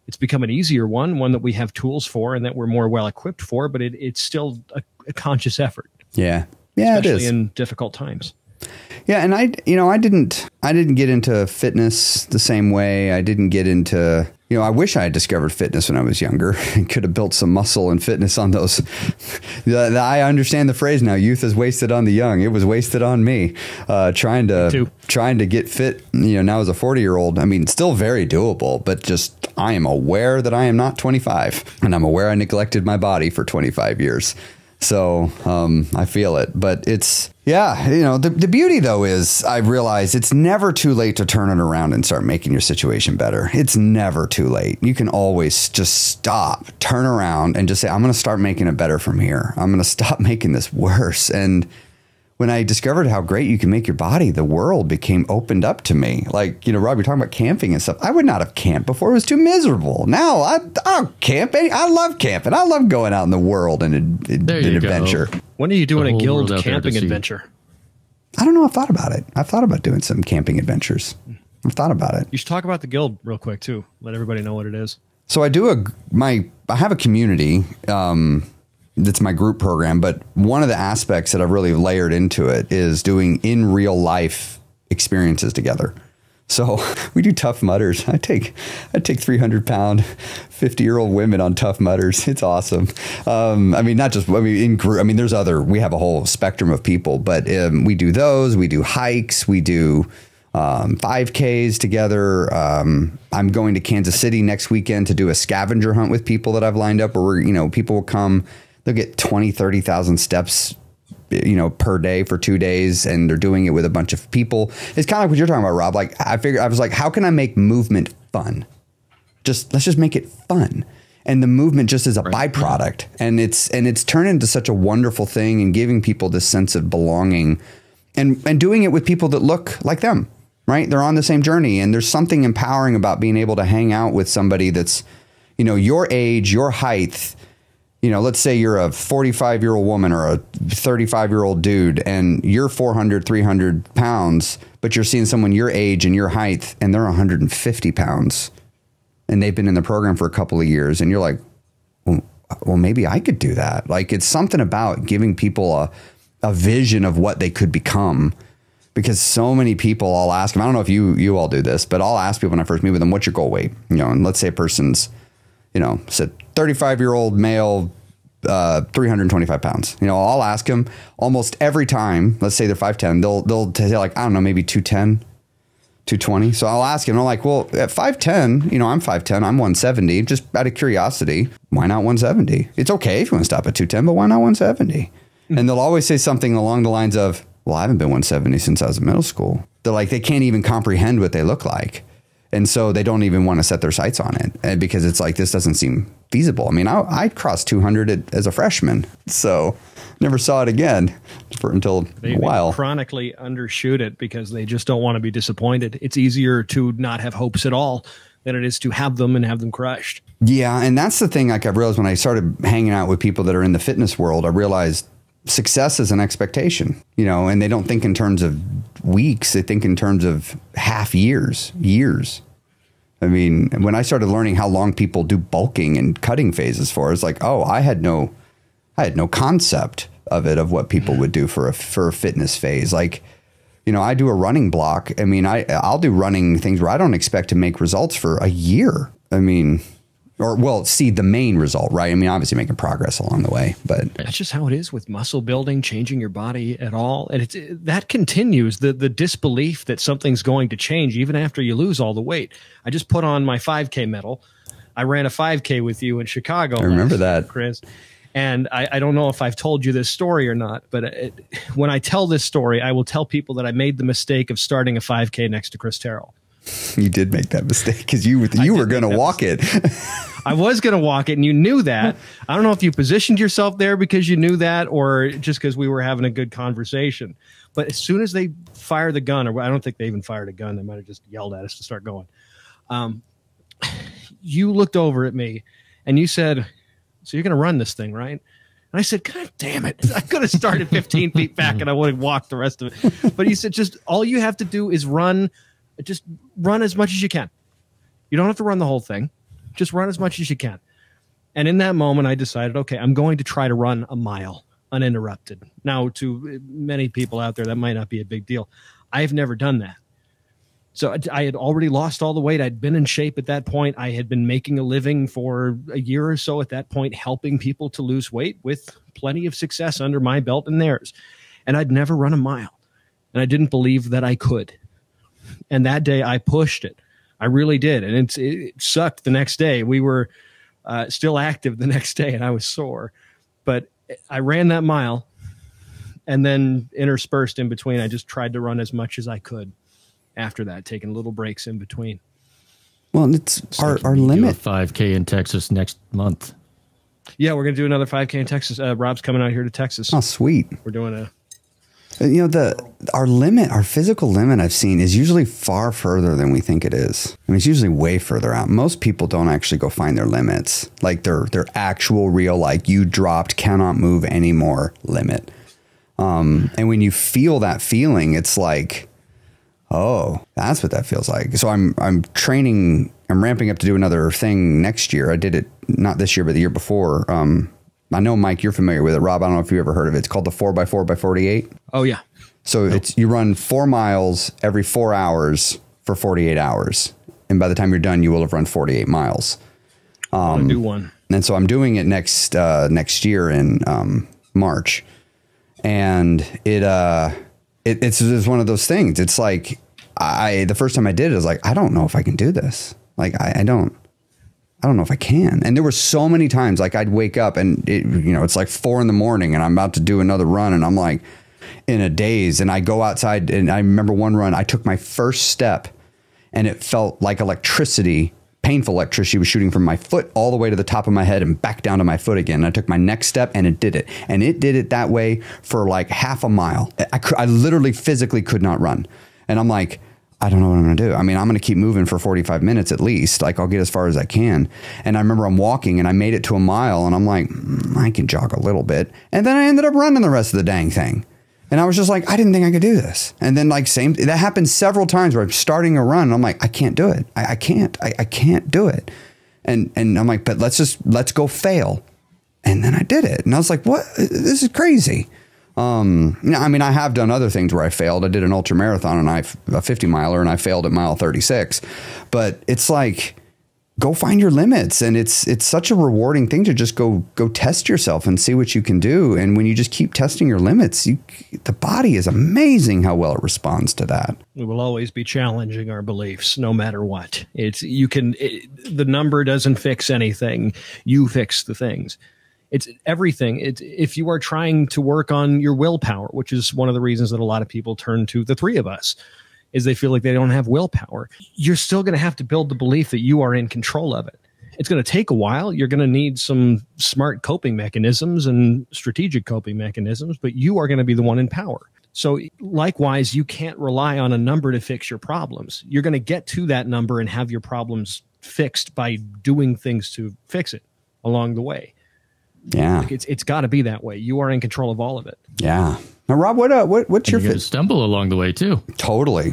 It's become an easier one that we have tools for and that we're more well equipped for, but it's still a conscious effort. Yeah. Yeah, especially it is. In difficult times. Yeah, and I didn't get into fitness the same way. I didn't get into, I wish I had discovered fitness when I was younger and could have built some muscle and fitness on those. I understand the phrase now, youth is wasted on the young. It was wasted on me, trying to get fit, now as a 40-year-old. I mean, still very doable, but just I am aware that I am not 25, and I'm aware I neglected my body for 25 years. So I feel it, but it's, the beauty though is I realize it's never too late to turn it around and start making your situation better. It's never too late. You can always just stop, turn around and just say, I'm going to start making it better from here. I'm going to stop making this worse. And when I discovered how great you can make your body, the world became opened up to me. Like, Rob, you're talking about camping and stuff. I would not have camped before. It was too miserable. Now I'll camp. I love camping. I love going out in the world and an adventure. When are you doing a guild camping adventure? I don't know. I've thought about it. I've thought about doing some camping adventures. I've thought about it. You should talk about the guild real quick too. Let everybody know what it is. So I have a community. That's my group program, but one of the aspects that I've really layered into it is doing in real life experiences together. So we do Tough Mudders. I take 300-pound, 50-year-old women on Tough Mudders. It's awesome. In group. We have a whole spectrum of people, but we do those. We do hikes. We do 5Ks together. I'm going to Kansas City next weekend to do a scavenger hunt with people that I've lined up where people will come. They'll get 20, 30,000 steps, per day for 2 days. And they're doing it with a bunch of people. It's kind of like what you're talking about, Rob. Like I was like, how can I make movement fun? Let's just make it fun. And the movement just is a byproduct. And it's turned into such a wonderful thing and giving people this sense of belonging and doing it with people that look like them, right? They're on the same journey. And there's something empowering about being able to hang out with somebody that's, your age, your height. Let's say you're a 45-year-old woman or a 35-year-old dude and you're 400, 300 pounds, but you're seeing someone your age and your height and they're 150 pounds and they've been in the program for a couple of years. And you're like, well, maybe I could do that. Like it's something about giving people a vision of what they could become, because so many people, I'll ask them, I don't know if you all do this, but I'll ask people when I first meet with them, what's your goal weight? And let's say a person's, said 35-year-old male, 325 pounds. I'll ask them almost every time. Let's say they're 5'10". They'll say like, I don't know, maybe 210, 220. So I'll ask them. I'm like, well, at 5'10", I'm 5'10", I'm 170. Just out of curiosity, why not 170? It's okay if you want to stop at 210, but why not 170? And they'll always say something along the lines of, well, I haven't been 170 since I was in middle school. They're like, they can't even comprehend what they look like. And so they don't even want to set their sights on it because it's like, this doesn't seem feasible. I mean, I crossed 200 as a freshman, so never saw it again until a while. They chronically undershoot it because they just don't want to be disappointed. It's easier to not have hopes at all than it is to have them and have them crushed. Yeah, and that's the thing. Like I realized when I started hanging out with people that are in the fitness world, I realized success is an expectation, and they don't think in terms of weeks. I think in terms of half years. I mean, when I started learning how long people do bulking and cutting phases for, it's like, oh, I had no concept of it, of what people would do for a fitness phase. Like, you know, I do a running block. I mean, I'll do running things where I don't expect to make results for a year. I mean, see the main result, right? I mean, obviously making progress along the way, but that's just how it is with muscle building, changing your body at all. And that continues, the disbelief that something's going to change even after you lose all the weight. I just put on my 5K medal. I ran a 5K with you in Chicago. I remember that, Chris. And I don't know if I've told you this story or not, but when I tell this story, I will tell people that I made the mistake of starting a 5K next to Chris Terrell. You did make that mistake because you were going to walk it. I was going to walk it, and you knew that. I don't know if you positioned yourself there because you knew that, or just because we were having a good conversation. But as soon as they fire the gun, or I don't think they even fired a gun, they might have just yelled at us to start going. You looked over at me, and you said, "So you're going to run this thing, right?" And I said, "God damn it. I could have started 15 feet back and I would have walked the rest of it." But he said, just all you have to do is run as much as you can. You don't have to run the whole thing. Just run as much as you can. And in that moment, I decided, okay, I'm going to try to run a mile uninterrupted. Now, to many people out there, that might not be a big deal. I've never done that. So I had already lost all the weight. I'd been in shape at that point. I had been making a living for a year or so at that point, helping people to lose weight with plenty of success under my belt and theirs. And I'd never run a mile. And I didn't believe that I could. And that day I pushed it. I really did. And it sucked the next day. We were still active the next day and I was sore. But I ran that mile, and then interspersed in between, I just tried to run as much as I could after that, taking little breaks in between. Well, it's our limit. 5K in Texas next month. Yeah, we're going to do another 5K in Texas. Rob's coming out here to Texas. Oh, sweet. We're doing a... You know, our physical limit I've seen is usually far further than we think it is. I mean, it's usually way further out. Most people don't actually go find their limits, like their actual real, like you dropped, cannot move anymore limit. And when you feel that feeling, it's like, oh, that's what that feels like. So I'm training, I'm ramping up to do another thing next year. I did it not this year, but the year before. I know, Mike, you're familiar with it. Rob, I don't know if you ever heard of it. It's called the 4x4x48. Oh, yeah. So you run 4 miles every 4 hours for 48 hours. And by the time you're done, you will have run 48 miles. I'll do one. And so I'm doing it next year in March. And it's one of those things. It's like the first time I did it, I was like, I don't know if I can do this. Like, I don't know if I can. And there were so many times, like I'd wake up and it's like 4 a.m. and I'm about to do another run. And I'm like in a daze, and I go outside, and I remember one run, I took my first step and it felt like electricity, painful electricity was shooting from my foot all the way to the top of my head and back down to my foot again. And I took my next step and it did it. And it did it that way for like half a mile. I literally physically could not run. And I'm like, I don't know what I'm going to do. I mean, I'm going to keep moving for 45 minutes at least. Like, I'll get as far as I can. And I remember I'm walking and I made it to a mile and I'm like, I can jog a little bit. And then I ended up running the rest of the dang thing. And I was just like, I didn't think I could do this. And then like that happened several times where I'm starting a run and I'm like, I can't do it. I can't do it. And I'm like, but let's go fail. And then I did it. And I was like, what? This is crazy. I mean, I have done other things where I failed. I did an ultra marathon and a 50 miler and I failed at mile 36, but it's like, go find your limits. And it's such a rewarding thing to just go test yourself and see what you can do. And when you just keep testing your limits, the body is amazing how well it responds to that. We will always be challenging our beliefs no matter what. The number doesn't fix anything. You fix the things. It's everything. If you are trying to work on your willpower, which is one of the reasons that a lot of people turn to the three of us, is they feel like they don't have willpower. You're still going to have to build the belief that you are in control of it. It's going to take a while. You're going to need some smart coping mechanisms and strategic coping mechanisms, but you are going to be the one in power. So likewise, you can't rely on a number to fix your problems. You're going to get to that number and have your problems fixed by doing things to fix it along the way. Yeah. Like it's got to be that way. You are in control of all of it. Yeah. Now, Rob, what's your fit? Stumble along the way too. Totally.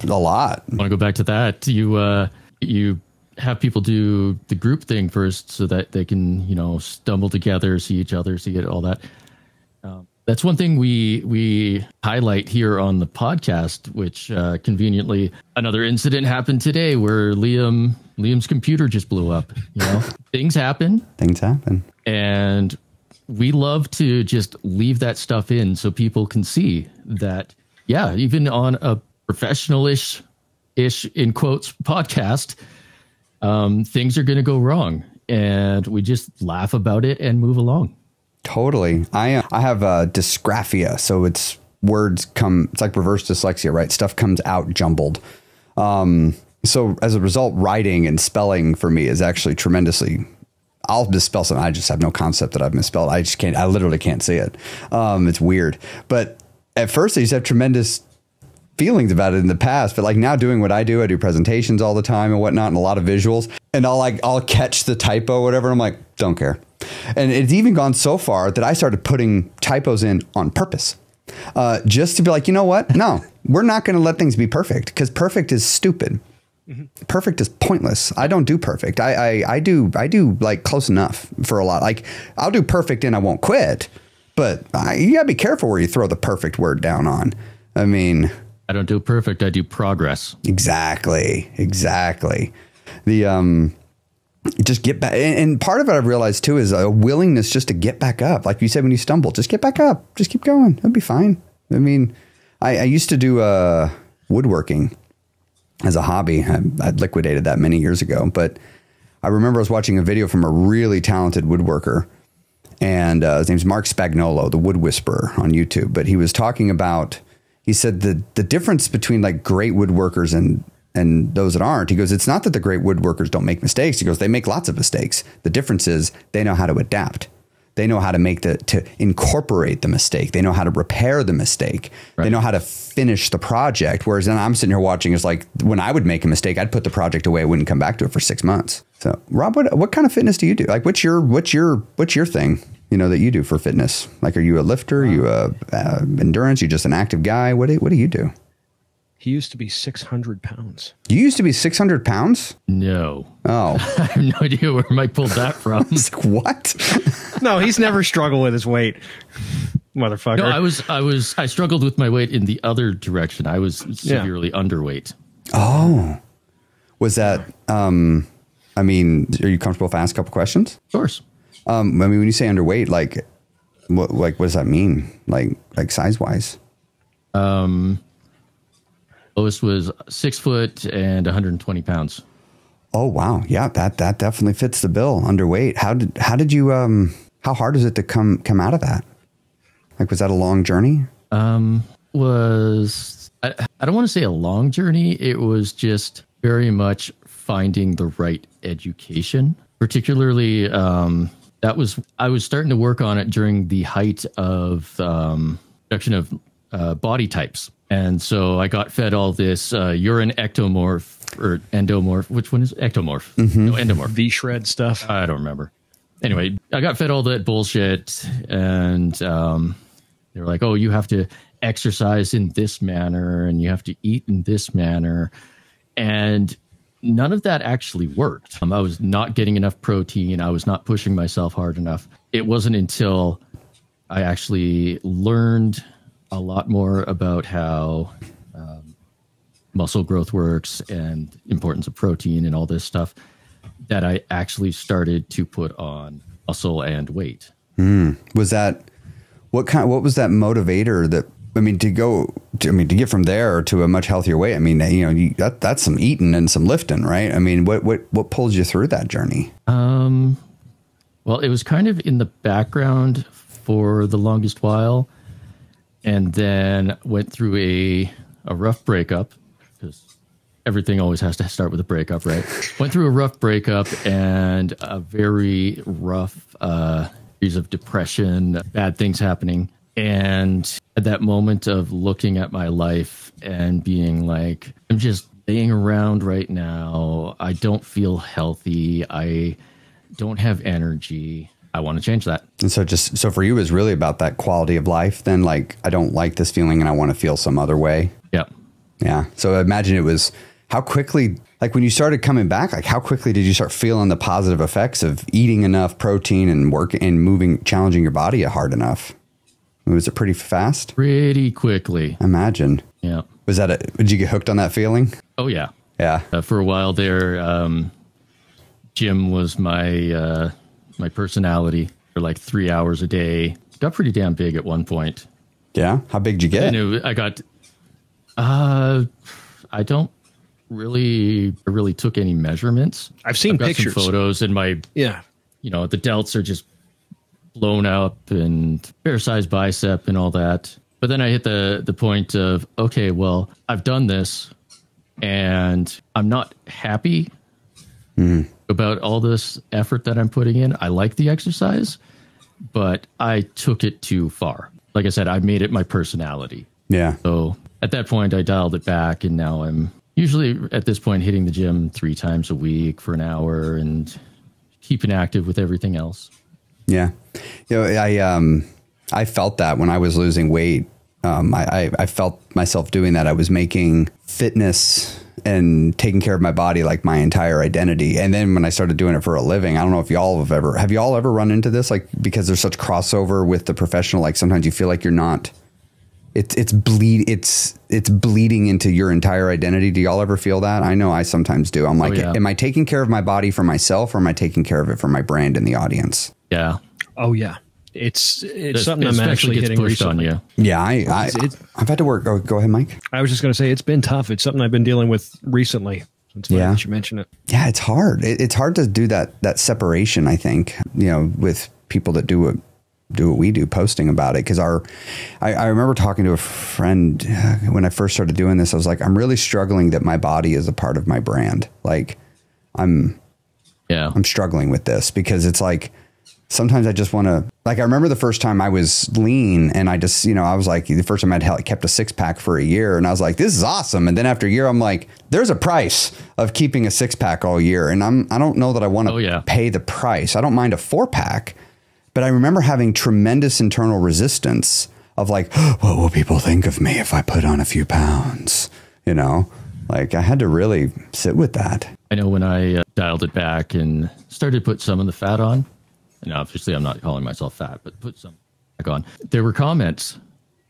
A lot. I want to go back to that. You have people do the group thing first so that they can, stumble together, see each other, see it, all that. That's one thing we highlight here on the podcast, which conveniently another incident happened today where Liam's computer just blew up. Things happen. And we love to just leave that stuff in so people can see that, yeah, even on a professional-ish in quotes podcast, things are going to go wrong, and we just laugh about it and move along. Totally. I have dysgraphia, so it's like reverse dyslexia, right? Stuff comes out jumbled. So as a result, writing and spelling for me is actually tremendously. I'll misspell something. I just have no concept that I've misspelled. I literally can't see it. It's weird. But at first I used to have tremendous feelings about it in the past, but like now doing what I do presentations all the time and whatnot, and a lot of visuals, and I'll catch the typo, whatever. And I'm like, don't care. And it's even gone so far that I started putting typos in on purpose, just to be like, you know what? No, we're not going to let things be perfect, because perfect is stupid. Mm-hmm. Perfect is pointless. I don't do perfect. I do like close enough for a lot. Like I'll do perfect and I won't quit, but you gotta be careful where you throw the perfect word down on. I mean, I don't do perfect. I do progress. Exactly. Just get back. And part of it I've realized too is a willingness just to get back up. Like you said, when you stumble, just get back up, just keep going. It'll be fine. I mean, I used to do woodworking as a hobby. I liquidated that many years ago, but I remember I was watching a video from a really talented woodworker, and his name's Mark Spagnolo, the Wood Whisperer on YouTube. But he was talking about, he said the difference between like great woodworkers and those that aren't, he goes, it's not that the great woodworkers don't make mistakes. He goes, they make lots of mistakes. The difference is they know how to adapt. They know how to to incorporate the mistake. They know how to repair the mistake. Right. They know how to finish the project. Whereas then I'm sitting here watching, it's like when I would make a mistake, I'd put the project away. I wouldn't come back to it for 6 months. So Rob, what kind of fitness do you do? Like, what's your thing, that you do for fitness? Like, are you a lifter? Are you endurance? You just an active guy? What do you do? He used to be 600 pounds. You used to be 600 pounds? No. Oh. I have no idea where Mike pulled that from. Like, what? No, he's never struggled with his weight. Motherfucker. No, I struggled with my weight in the other direction. I was severely underweight. Oh. Was that, are you comfortable if I ask a couple questions? Of course. When you say underweight, what does that mean? Like size wise? Lowest was 6 foot and 120 pounds. Oh, wow. Yeah, that definitely fits the bill. Underweight. How did you, how hard is it to come out of that? Like, was that a long journey? I don't want to say a long journey. It was just very much finding the right education, particularly, I was starting to work on it during the height of, production of, body types. And so I got fed all this, you're an ectomorph or endomorph. Which one is ectomorph? Mm-hmm. No, endomorph. V-shred stuff. I don't remember. Anyway, I got fed all that bullshit, and they were like, oh, you have to exercise in this manner and you have to eat in this manner. And none of that actually worked. I was not getting enough protein. I was not pushing myself hard enough. It wasn't until I actually learned a lot more about how muscle growth works and importance of protein and all this stuff that I actually started to put on muscle and weight. Was that what was that motivator to get from there to a much healthier weight? That's some eating and some lifting, right? I mean, what pulls you through that journey? Well, it was kind of in the background for the longest while. And then went through a rough breakup, because everything always has to start with a breakup, right? Went through a rough breakup and a very rough series of depression, bad things happening. And at that moment of looking at my life and being like, I'm just laying around right now. I don't feel healthy. I don't have energy. I want to change that. And so for you, it was really about that quality of life then, like, I don't like this feeling and I want to feel some other way. Yeah. Yeah. So I imagine it was how quickly, like when you started coming back, like how quickly did you start feeling the positive effects of eating enough protein and working and moving, challenging your body hard enough? Was it pretty fast? Pretty quickly. I imagine. Yeah. Did you get hooked on that feeling? Oh yeah. Yeah. For a while there, gym was my personality for like 3 hours a day. Got pretty damn big at one point. Yeah. How big did you get? I got, I don't really took any measurements. I've seen pictures, some photos, and the delts are just blown up and fair size bicep and all that. But then I hit the point of, okay, well, I've done this and I'm not happy about all this effort that I'm putting in. I like the exercise, but I took it too far. Like I said, I made it my personality. Yeah. So at that point, I dialed it back, and now I'm usually at this point hitting the gym 3 times a week for an hour and keeping active with everything else. Yeah. I felt that when I was losing weight. I felt myself doing that. I was making fitness and taking care of my body like my entire identity. And then when I started doing it for a living, I don't know if have you all ever run into this? Like, because there's such crossover with the professional, like sometimes you feel like you're not, it's bleeding into your entire identity. Do y'all ever feel that? I know I sometimes do. I'm like, am I taking care of my body for myself, or am I taking care of it for my brand and the audience? Yeah. Oh yeah. It's something I'm actually getting pushed recently. On you. Yeah, I've had to work. Go ahead, Mike. I was just going to say it's been tough. It's something I've been dealing with recently. It's funny that you mention it. Yeah, it's hard. It's hard to do that separation, I think, with people that do what we do, posting about it. Because I remember talking to a friend when I first started doing this. I was like, I'm really struggling that my body is a part of my brand. Like, I'm struggling with this because it's like, sometimes I just want to, like, I remember the first time I was lean and I just, I was like, the first time I'd kept a 6-pack for a year and I was like, this is awesome. And then after a year, I'm like, there's a price of keeping a 6-pack all year. And I don't know that I want to pay the price. I don't mind a 4-pack, but I remember having tremendous internal resistance of like, what will people think of me if I put on a few pounds? Like I had to really sit with that. I know when I dialed it back and started to put some of the fat on, and obviously I'm not calling myself fat, but put some back on. There were comments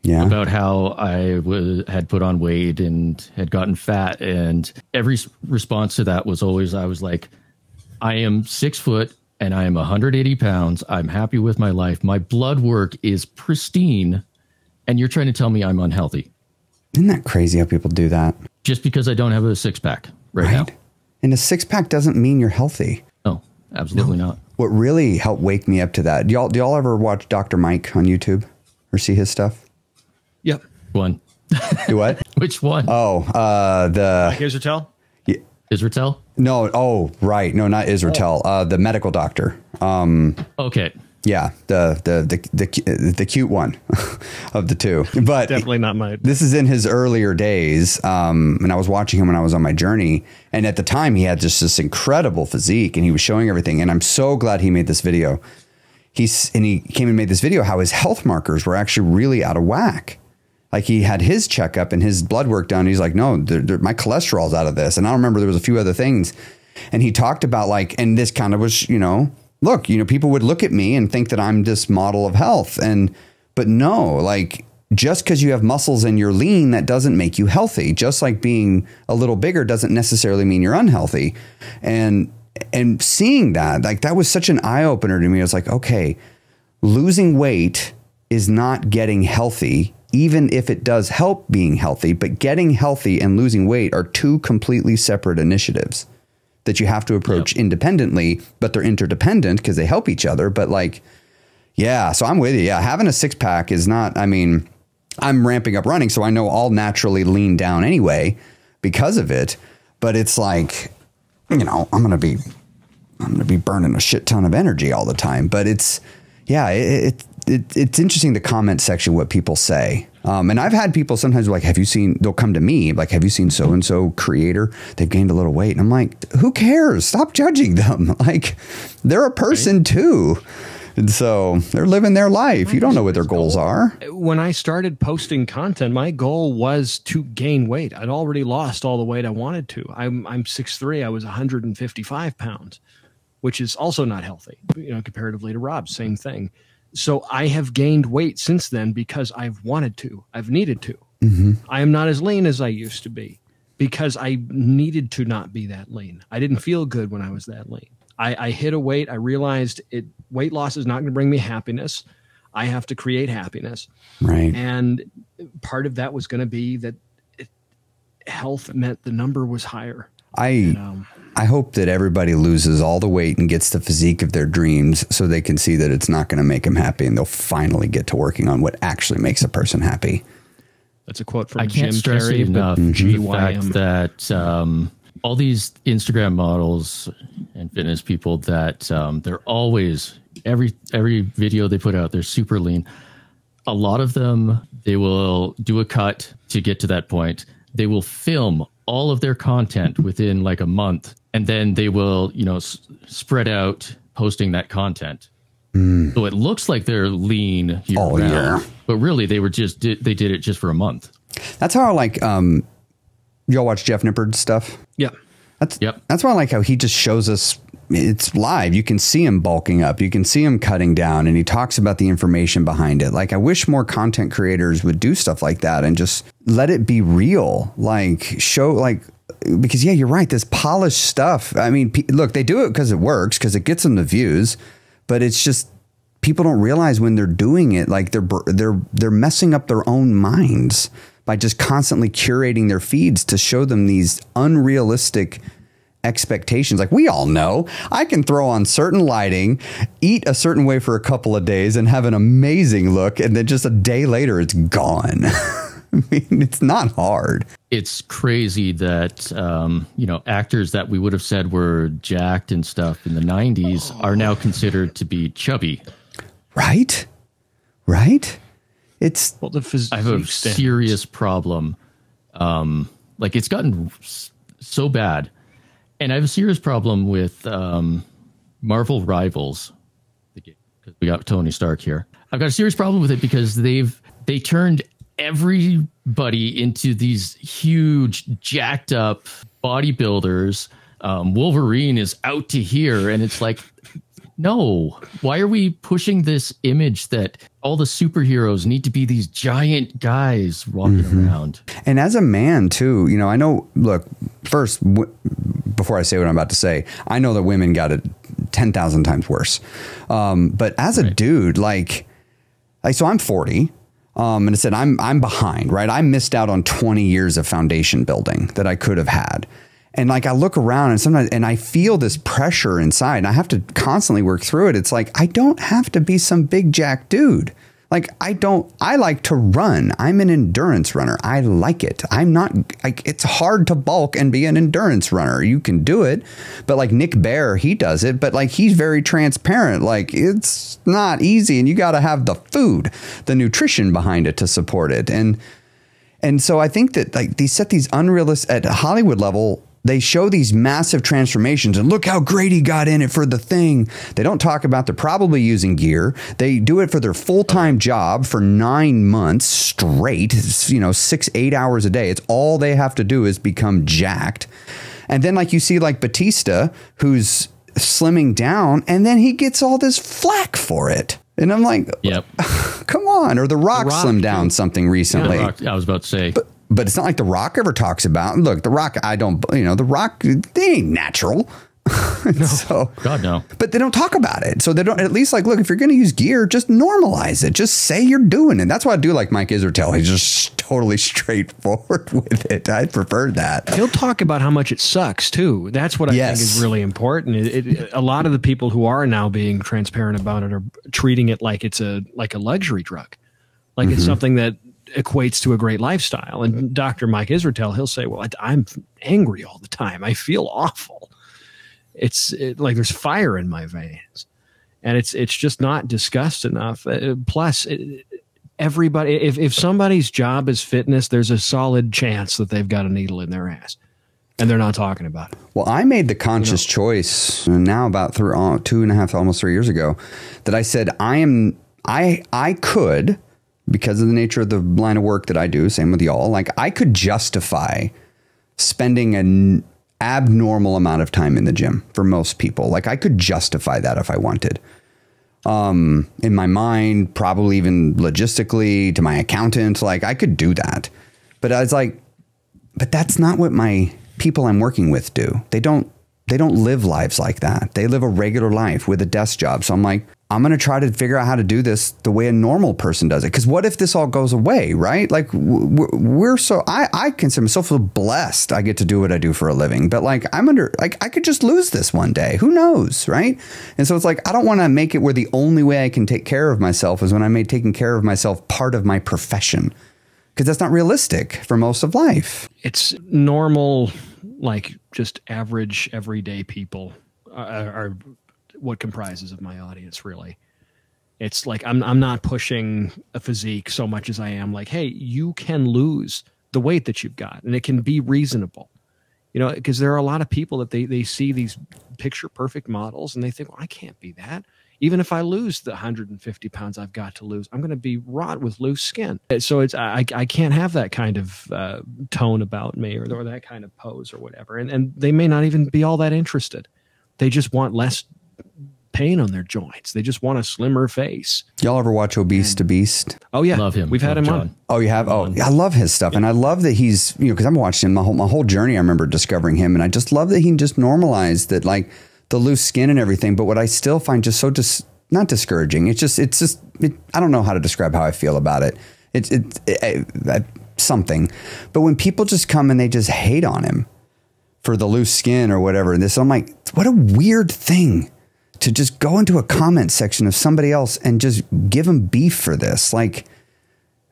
about how I had put on weight and had gotten fat. And every response to that was always, I was like, I am 6 foot and I am 180 pounds. I'm happy with my life. My blood work is pristine. And you're trying to tell me I'm unhealthy. Isn't that crazy how people do that? Just because I don't have a 6-pack right now. And a 6-pack doesn't mean you're healthy. No, absolutely not. What really helped wake me up to that, do y'all ever watch Dr. Mike on YouTube or see his stuff? Yep. One. Do what? Which one? Oh, Mike Israetel? Yeah. Israetel? No. Oh, right. No, not Israetel. The medical doctor. Okay. Yeah, the cute one of the two, but definitely not mine. This is in his earlier days, and I was watching him when I was on my journey. And at the time, he had just this incredible physique, and he was showing everything. And I'm so glad he made this video. He came and made this video how his health markers were actually really out of whack. Like he had his checkup and his blood work done. He's like, no, my cholesterol's out of this. And I remember there was a few other things, and he talked about like, and this kind of was, look, people would look at me and think that I'm this model of health. But no, like just because you have muscles and you're lean, that doesn't make you healthy. Just like being a little bigger doesn't necessarily mean you're unhealthy. And seeing that, like that was such an eye opener to me. I was like, okay, losing weight is not getting healthy, even if it does help being healthy, but getting healthy and losing weight are two completely separate initiatives that you have to approach independently, but they're interdependent because they help each other. But like, yeah, so I'm with you. Yeah, having a 6-pack is not, I'm ramping up running, so I know I'll naturally lean down anyway because of it. But it's like, I'm going to be burning a shit ton of energy all the time. But it's interesting, the comment section, what people say. And I've had people sometimes like, they'll come to me like, have you seen so-and-so creator? They've gained a little weight. And I'm like, who cares? Stop judging them. Like they're a person too. And so they're living their life. You don't know what their goals are. When I started posting content, my goal was to gain weight. I'd already lost all the weight I wanted to. I'm 6'3". I was 155 pounds, which is also not healthy, comparatively to Rob, same thing. So I have gained weight since then because I've wanted to. I've needed to. I am not as lean as I used to be because I needed to not be that lean. I didn't feel good when I was that lean. I hit a weight. I realized weight loss is not going to bring me happiness. I have to create happiness. Right. And part of that was going to be that health meant the number was higher. I hope that everybody loses all the weight and gets the physique of their dreams so they can see that it's not going to make them happy and they'll finally get to working on what actually makes a person happy. That's a quote from I can't Jim stress Carrey, enough the fact that all these Instagram models and fitness people that they're always every video they put out, they're super lean. A lot of them, they will do a cut to get to that point. They will film all of their content within like a month, and then they will, spread out posting that content. So it looks like they're lean year round, but really they did it just for a month. That's how I like. Y'all watch Jeff Nippard's stuff? Yeah. That's why I like how he just shows us it's live. You can see him bulking up. You can see him cutting down, and he talks about the information behind it. Like, I wish more content creators would do stuff like that and just let it be real. Like, show, like, because, yeah, you're right. This polished stuff. I mean, look, they do it because it works, because it gets them the views, but it's just people don't realize when they're doing it, like they're messing up their own minds by just constantly curating their feeds to show them these unrealistic expectations. Like, we all know I can throw on certain lighting, eat a certain way for a couple of days and have an amazing look. And then just a day later, it's gone. I mean, it's not hard. It's crazy that, actors that we would have said were jacked and stuff in the 90s are now considered to be chubby. Right. It's I have a serious problem. It's gotten so bad. And I have a serious problem with Marvel Rivals, because we got Tony Stark here. I've got a serious problem with it because they turned everybody into these huge, jacked up bodybuilders. Wolverine is out to here, and it's like, no. Why are we pushing this image that all the superheroes need to be these giant guys walking around? And as a man, too, I know, look, first, before I say what I'm about to say, I know that women got it 10,000 times worse. But as a dude, so I'm 40. And I said, I'm behind, right? I missed out on 20 years of foundation building that I could have had. And I look around and sometimes, and I feel this pressure inside and I have to constantly work through it. It's like, I don't have to be some big jack dude. I like to run. I'm an endurance runner. I like it. I'm not it's hard to bulk and be an endurance runner. You can do it. But Nick Bear, he does it, but he's very transparent. It's not easy, and you got to have the food, the nutrition behind it to support it. And so I think that they set these unrealistic at Hollywood level. They show these massive transformations and look how great he got in it for the thing. They don't talk about they're probably using gear. They do it for their full-time job for 9 months straight, 6-8 hours a day. It's all they have to do is become jacked. And then you see Batista, who's slimming down, and then he gets all this flack for it. And I'm like, yep. Come on. Or The Rock slimmed down something recently. Yeah, I was about to say. But it's not like The Rock ever talks about. Look, The Rock, The Rock, they ain't natural. No. So, God, no. But they don't talk about it. So they don't, at least look, if you're going to use gear, just normalize it. Just say you're doing it. That's why I do like Mike Israetel. He's just totally straightforward with it. I prefer that. He'll talk about how much it sucks too. That's what I think is really important. A lot of the people who are now being transparent about it are treating it like it's a luxury drug. It's something that equates to a great lifestyle. And Dr. Mike Israetel, he'll say, well, I'm angry all the time. I feel awful. It's there's fire in my veins, and it's just not discussed enough. Plus, everybody, if somebody's job is fitness, there's a solid chance that they've got a needle in their ass. and they're not talking about it. Well, I made the conscious choice now about 2.5, almost 3 years ago, that I said, I could, because of the nature of the line of work that I do, same with y'all, like I could justify spending an abnormal amount of time in the gym for most people. Like I could justify that if I wanted. In my mind, probably even logistically to my accountant, like I could do that. But I was like, but that's not what my people I'm working with do. They don't live lives like that. They live a regular life with a desk job. So I'm like, I'm going to try to figure out how to do this the way a normal person does it. Because what if this all goes away, right? Like I consider myself so blessed I get to do what I do for a living. But like I could just lose this one day. Who knows, right? And so it's like, I don't want to make it where the only way I can take care of myself is when I made taking care of myself part of my profession. Because that's not realistic for most of life. It's normal, like just average, everyday people are what comprises of my audience, really. It's like I'm not pushing a physique so much as I am like, hey, you can lose the weight that you've got, and it can be reasonable. You know, because there are a lot of people that they see these picture perfect models and they think, well, I can't be that. Even if I lose the 150 pounds I've got to lose, I'm going to be rot with loose skin. So I can't have that kind of tone about me or that kind of pose or whatever. And they may not even be all that interested. They just want less pain on their joints. They just want a slimmer face. Y'all ever watch Obese to Beast? Oh yeah, love him. We've had him on. Oh, you have? Oh, I love his stuff, and I love that he's because I've watched him my whole journey. I remember discovering him, and I just love that he just normalized that, like the loose skin and everything. But what I still find just so not discouraging. It's just I don't know how to describe how I feel about it. It's something. But when people just come and they just hate on him for the loose skin or whatever, I'm like, what a weird thing to just go into a comment section of somebody else and just give them beef for this. Like,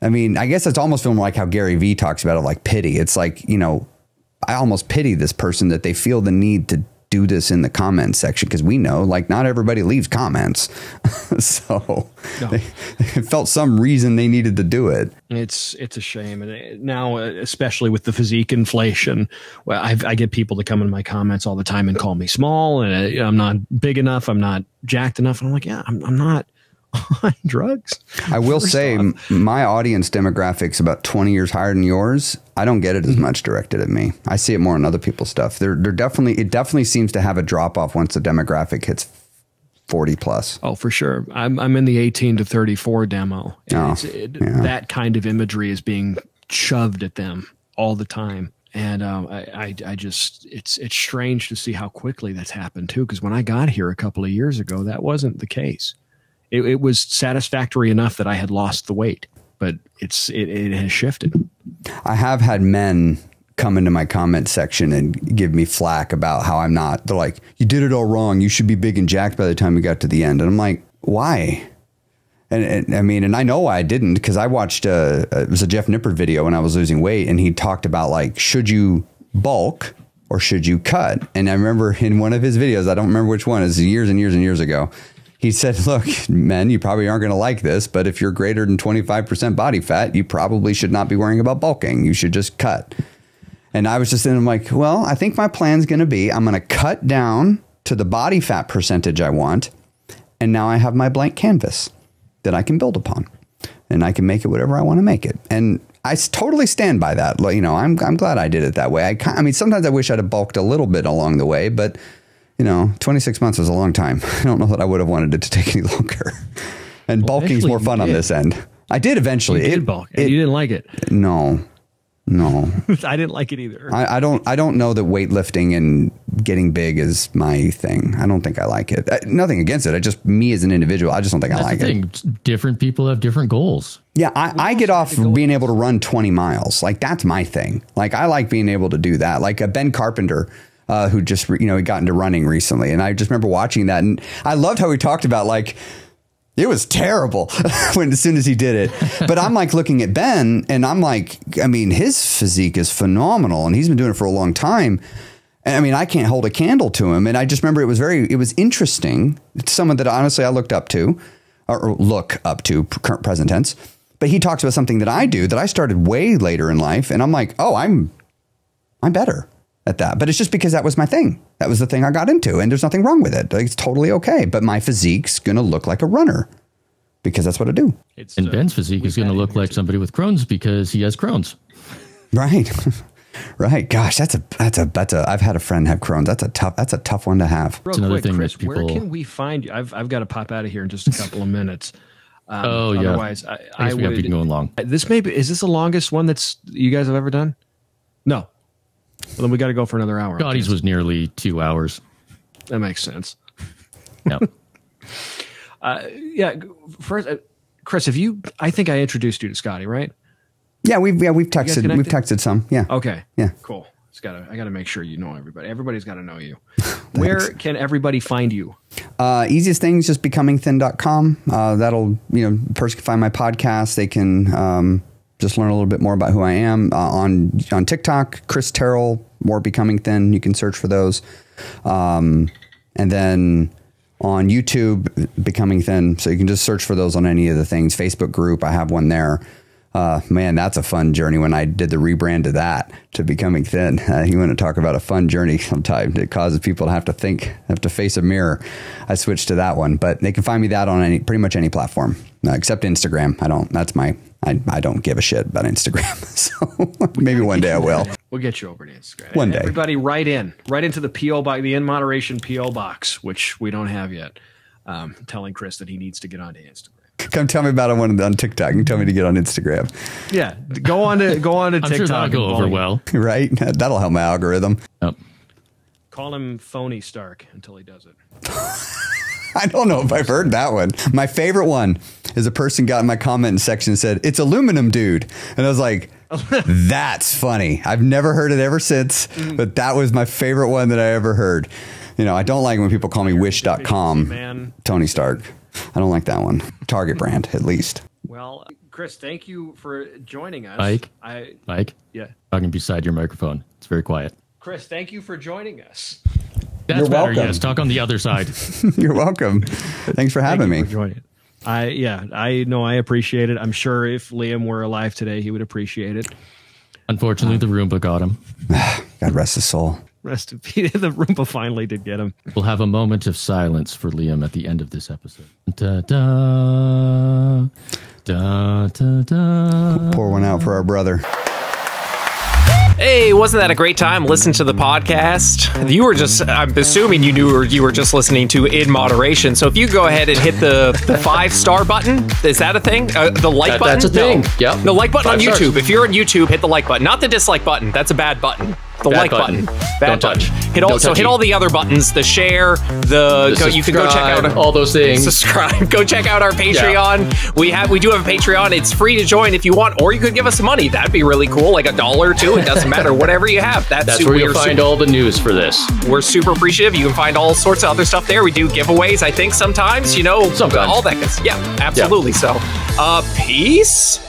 I mean, I guess it's almost feeling like how Gary Vee talks about it, like pity. It's like, you know, I almost pity this person that they feel the need to do this in the comment section, because we know, like, not everybody leaves comments. So they felt some reason they needed to do it. It's a shame. And now, especially with the physique inflation, well, I get people to come in my comments all the time and call me small, and I'm not big enough. I'm not jacked enough. And I'm like, yeah, I'm not on drugs. I will say my audience demographic's about 20 years higher than yours. I don't get it as much directed at me. I see it more in other people's stuff. It definitely seems to have a drop off once the demographic hits 40 plus. Oh, for sure. I'm in the 18 to 34 demo. And that kind of imagery is being shoved at them all the time. And I just, it's strange to see how quickly that's happened too. Because when I got here a couple of years ago, that wasn't the case. It was satisfactory enough that I had lost the weight, but it has shifted. I have had men come into my comment section and give me flack about how I'm not. They're like, you did it all wrong. You should be big and jacked by the time we got to the end. And I'm like, why? And I mean, and I know why I didn't, because I watched it was a Jeff Nippert video when I was losing weight, and he talked about, like, should you bulk or should you cut? And I remember in one of his videos, I don't remember which one, it was years and years and years ago, he said, look, men, you probably aren't going to like this, but if you're greater than 25% body fat, you probably should not be worrying about bulking. You should just cut. And I was just in, I'm like, well, I think my plan's going to be, I'm going to cut down to the body fat percentage I want. And now I have my blank canvas that I can build upon, and I can make it whatever I want to make it. And I totally stand by that. You know, I'm glad I did it that way. I mean, sometimes I wish I'd have bulked a little bit along the way, but you know, 26 months was a long time. I don't know that I would have wanted it to take any longer. And bulking's more fun on this end. I did eventually. You did bulk. You didn't like it. No. I didn't like it either. I don't know that weightlifting and getting big is my thing. I don't think I like it. Nothing against it. I just, me as an individual, I just don't think I like it. Different people have different goals. Yeah, I get off being able to run 20 miles. Like, that's my thing. Like, I like being able to do that. Like Ben Carpenter, who just, you know, he got into running recently. And I just remember watching that. And I loved how he talked about, like, it was terrible as soon as he did it. But I'm like looking at Ben, and I'm like, I mean, his physique is phenomenal, and he's been doing it for a long time. And I mean, I can't hold a candle to him. And I just remember it was interesting. It's someone that honestly I looked up to, or look up to, current present tense. But he talks about something that I do that I started way later in life. And I'm like, oh, I'm better. at that. But it's just because that was my thing. That was the thing I got into, and there's nothing wrong with it. Like, it's totally okay. But my physique's going to look like a runner because that's what I do. And Ben's physique is going to look like somebody with Crohn's because he has Crohn's. Right. Right. Gosh, that's a, I've had a friend have Crohn's. That's a tough one to have. Real another quick, thing Chris, that people... where can we find you? I've got to pop out of here in just a couple of minutes. Otherwise, I would be going long. Is this the longest one that's you guys have ever done? No. Well, then we got to go for another hour. Scotty's was nearly 2 hours. That makes sense. Yep. Yeah. First, Chris, have you? I think I introduced you to Scotty, right? Yeah, we've texted. We've texted some. Yeah. Okay. Yeah. Cool. I got to make sure you know everybody. Everybody's got to know you. Where can everybody find you? Easiest thing is just becomingthin.com. That'll, person can find my podcast. They can just learn a little bit more about who I am. On TikTok, Chris Terrell, more Becoming Thin. You can search for those. And then on YouTube, Becoming Thin. So you can just search for those on any of the things. Facebook group, I have one there. Man, that's a fun journey when I did the rebrand of that to Becoming Thin. You want to talk about a fun journey sometimes. It causes people to have to face a mirror. I switched to that one, but they can find me that on pretty much any platform, except Instagram. I don't give a shit about Instagram. So maybe one day I will. We'll get you over to Instagram. One day. Everybody write into the P.O. box, the In Moderation P.O. box, which we don't have yet, telling Chris that he needs to get onto Instagram. Come tell me about it on TikTok and tell me to get on Instagram. Yeah, go on to TikTok. I'm sure that'll go over well. Right? That'll help my algorithm. Yep. Call him Phony Stark until he does it. I don't know if I've heard that one. My favorite one is a person got in my comment section and said, "It's aluminum, dude." And I was like, that's funny. I've never heard it ever since, but that was my favorite one that I ever heard. I don't like when people call me wish.com Tony Stark. I don't like that one. Target brand, at least. Well, Chris, thank you for joining us. Mike? Yeah. Talking beside your microphone. It's very quiet. Chris, thank you for joining us. That's You're better, welcome. yes. Talk on the other side. You're welcome. Thanks for having me. For joining. I know I appreciate it. I'm sure if Liam were alive today, he would appreciate it. Unfortunately, the Roomba got him. God rest his soul. Rest in peace. The Roomba finally did get him. We'll have a moment of silence for Liam at the end of this episode. Da, da, da, da, da. Pour one out for our brother. Hey, wasn't that a great time listening to the podcast? I'm assuming you were just listening to In Moderation. So if you go ahead and hit the 5-star button, is that a thing? The like button? That's a thing. No. Yep. The like button 5 on YouTube. stars. If you're on YouTube, hit the like button. Not the dislike button. That's a bad button. The Bad like button. Bad Don't button. touch. Hit all the other buttons. The share. You can go check out all those things. Subscribe. Go check out our Patreon. Yeah. We do have a Patreon. It's free to join if you want, or you could give us some money. That'd be really cool, like $1 or $2. It doesn't matter. Whatever you have. That's where you'll find all the news for this. We're super appreciative. You can find all sorts of other stuff there. We do giveaways, I think, sometimes. Sometimes. All that good stuff. Yeah, absolutely. Yeah. So, peace.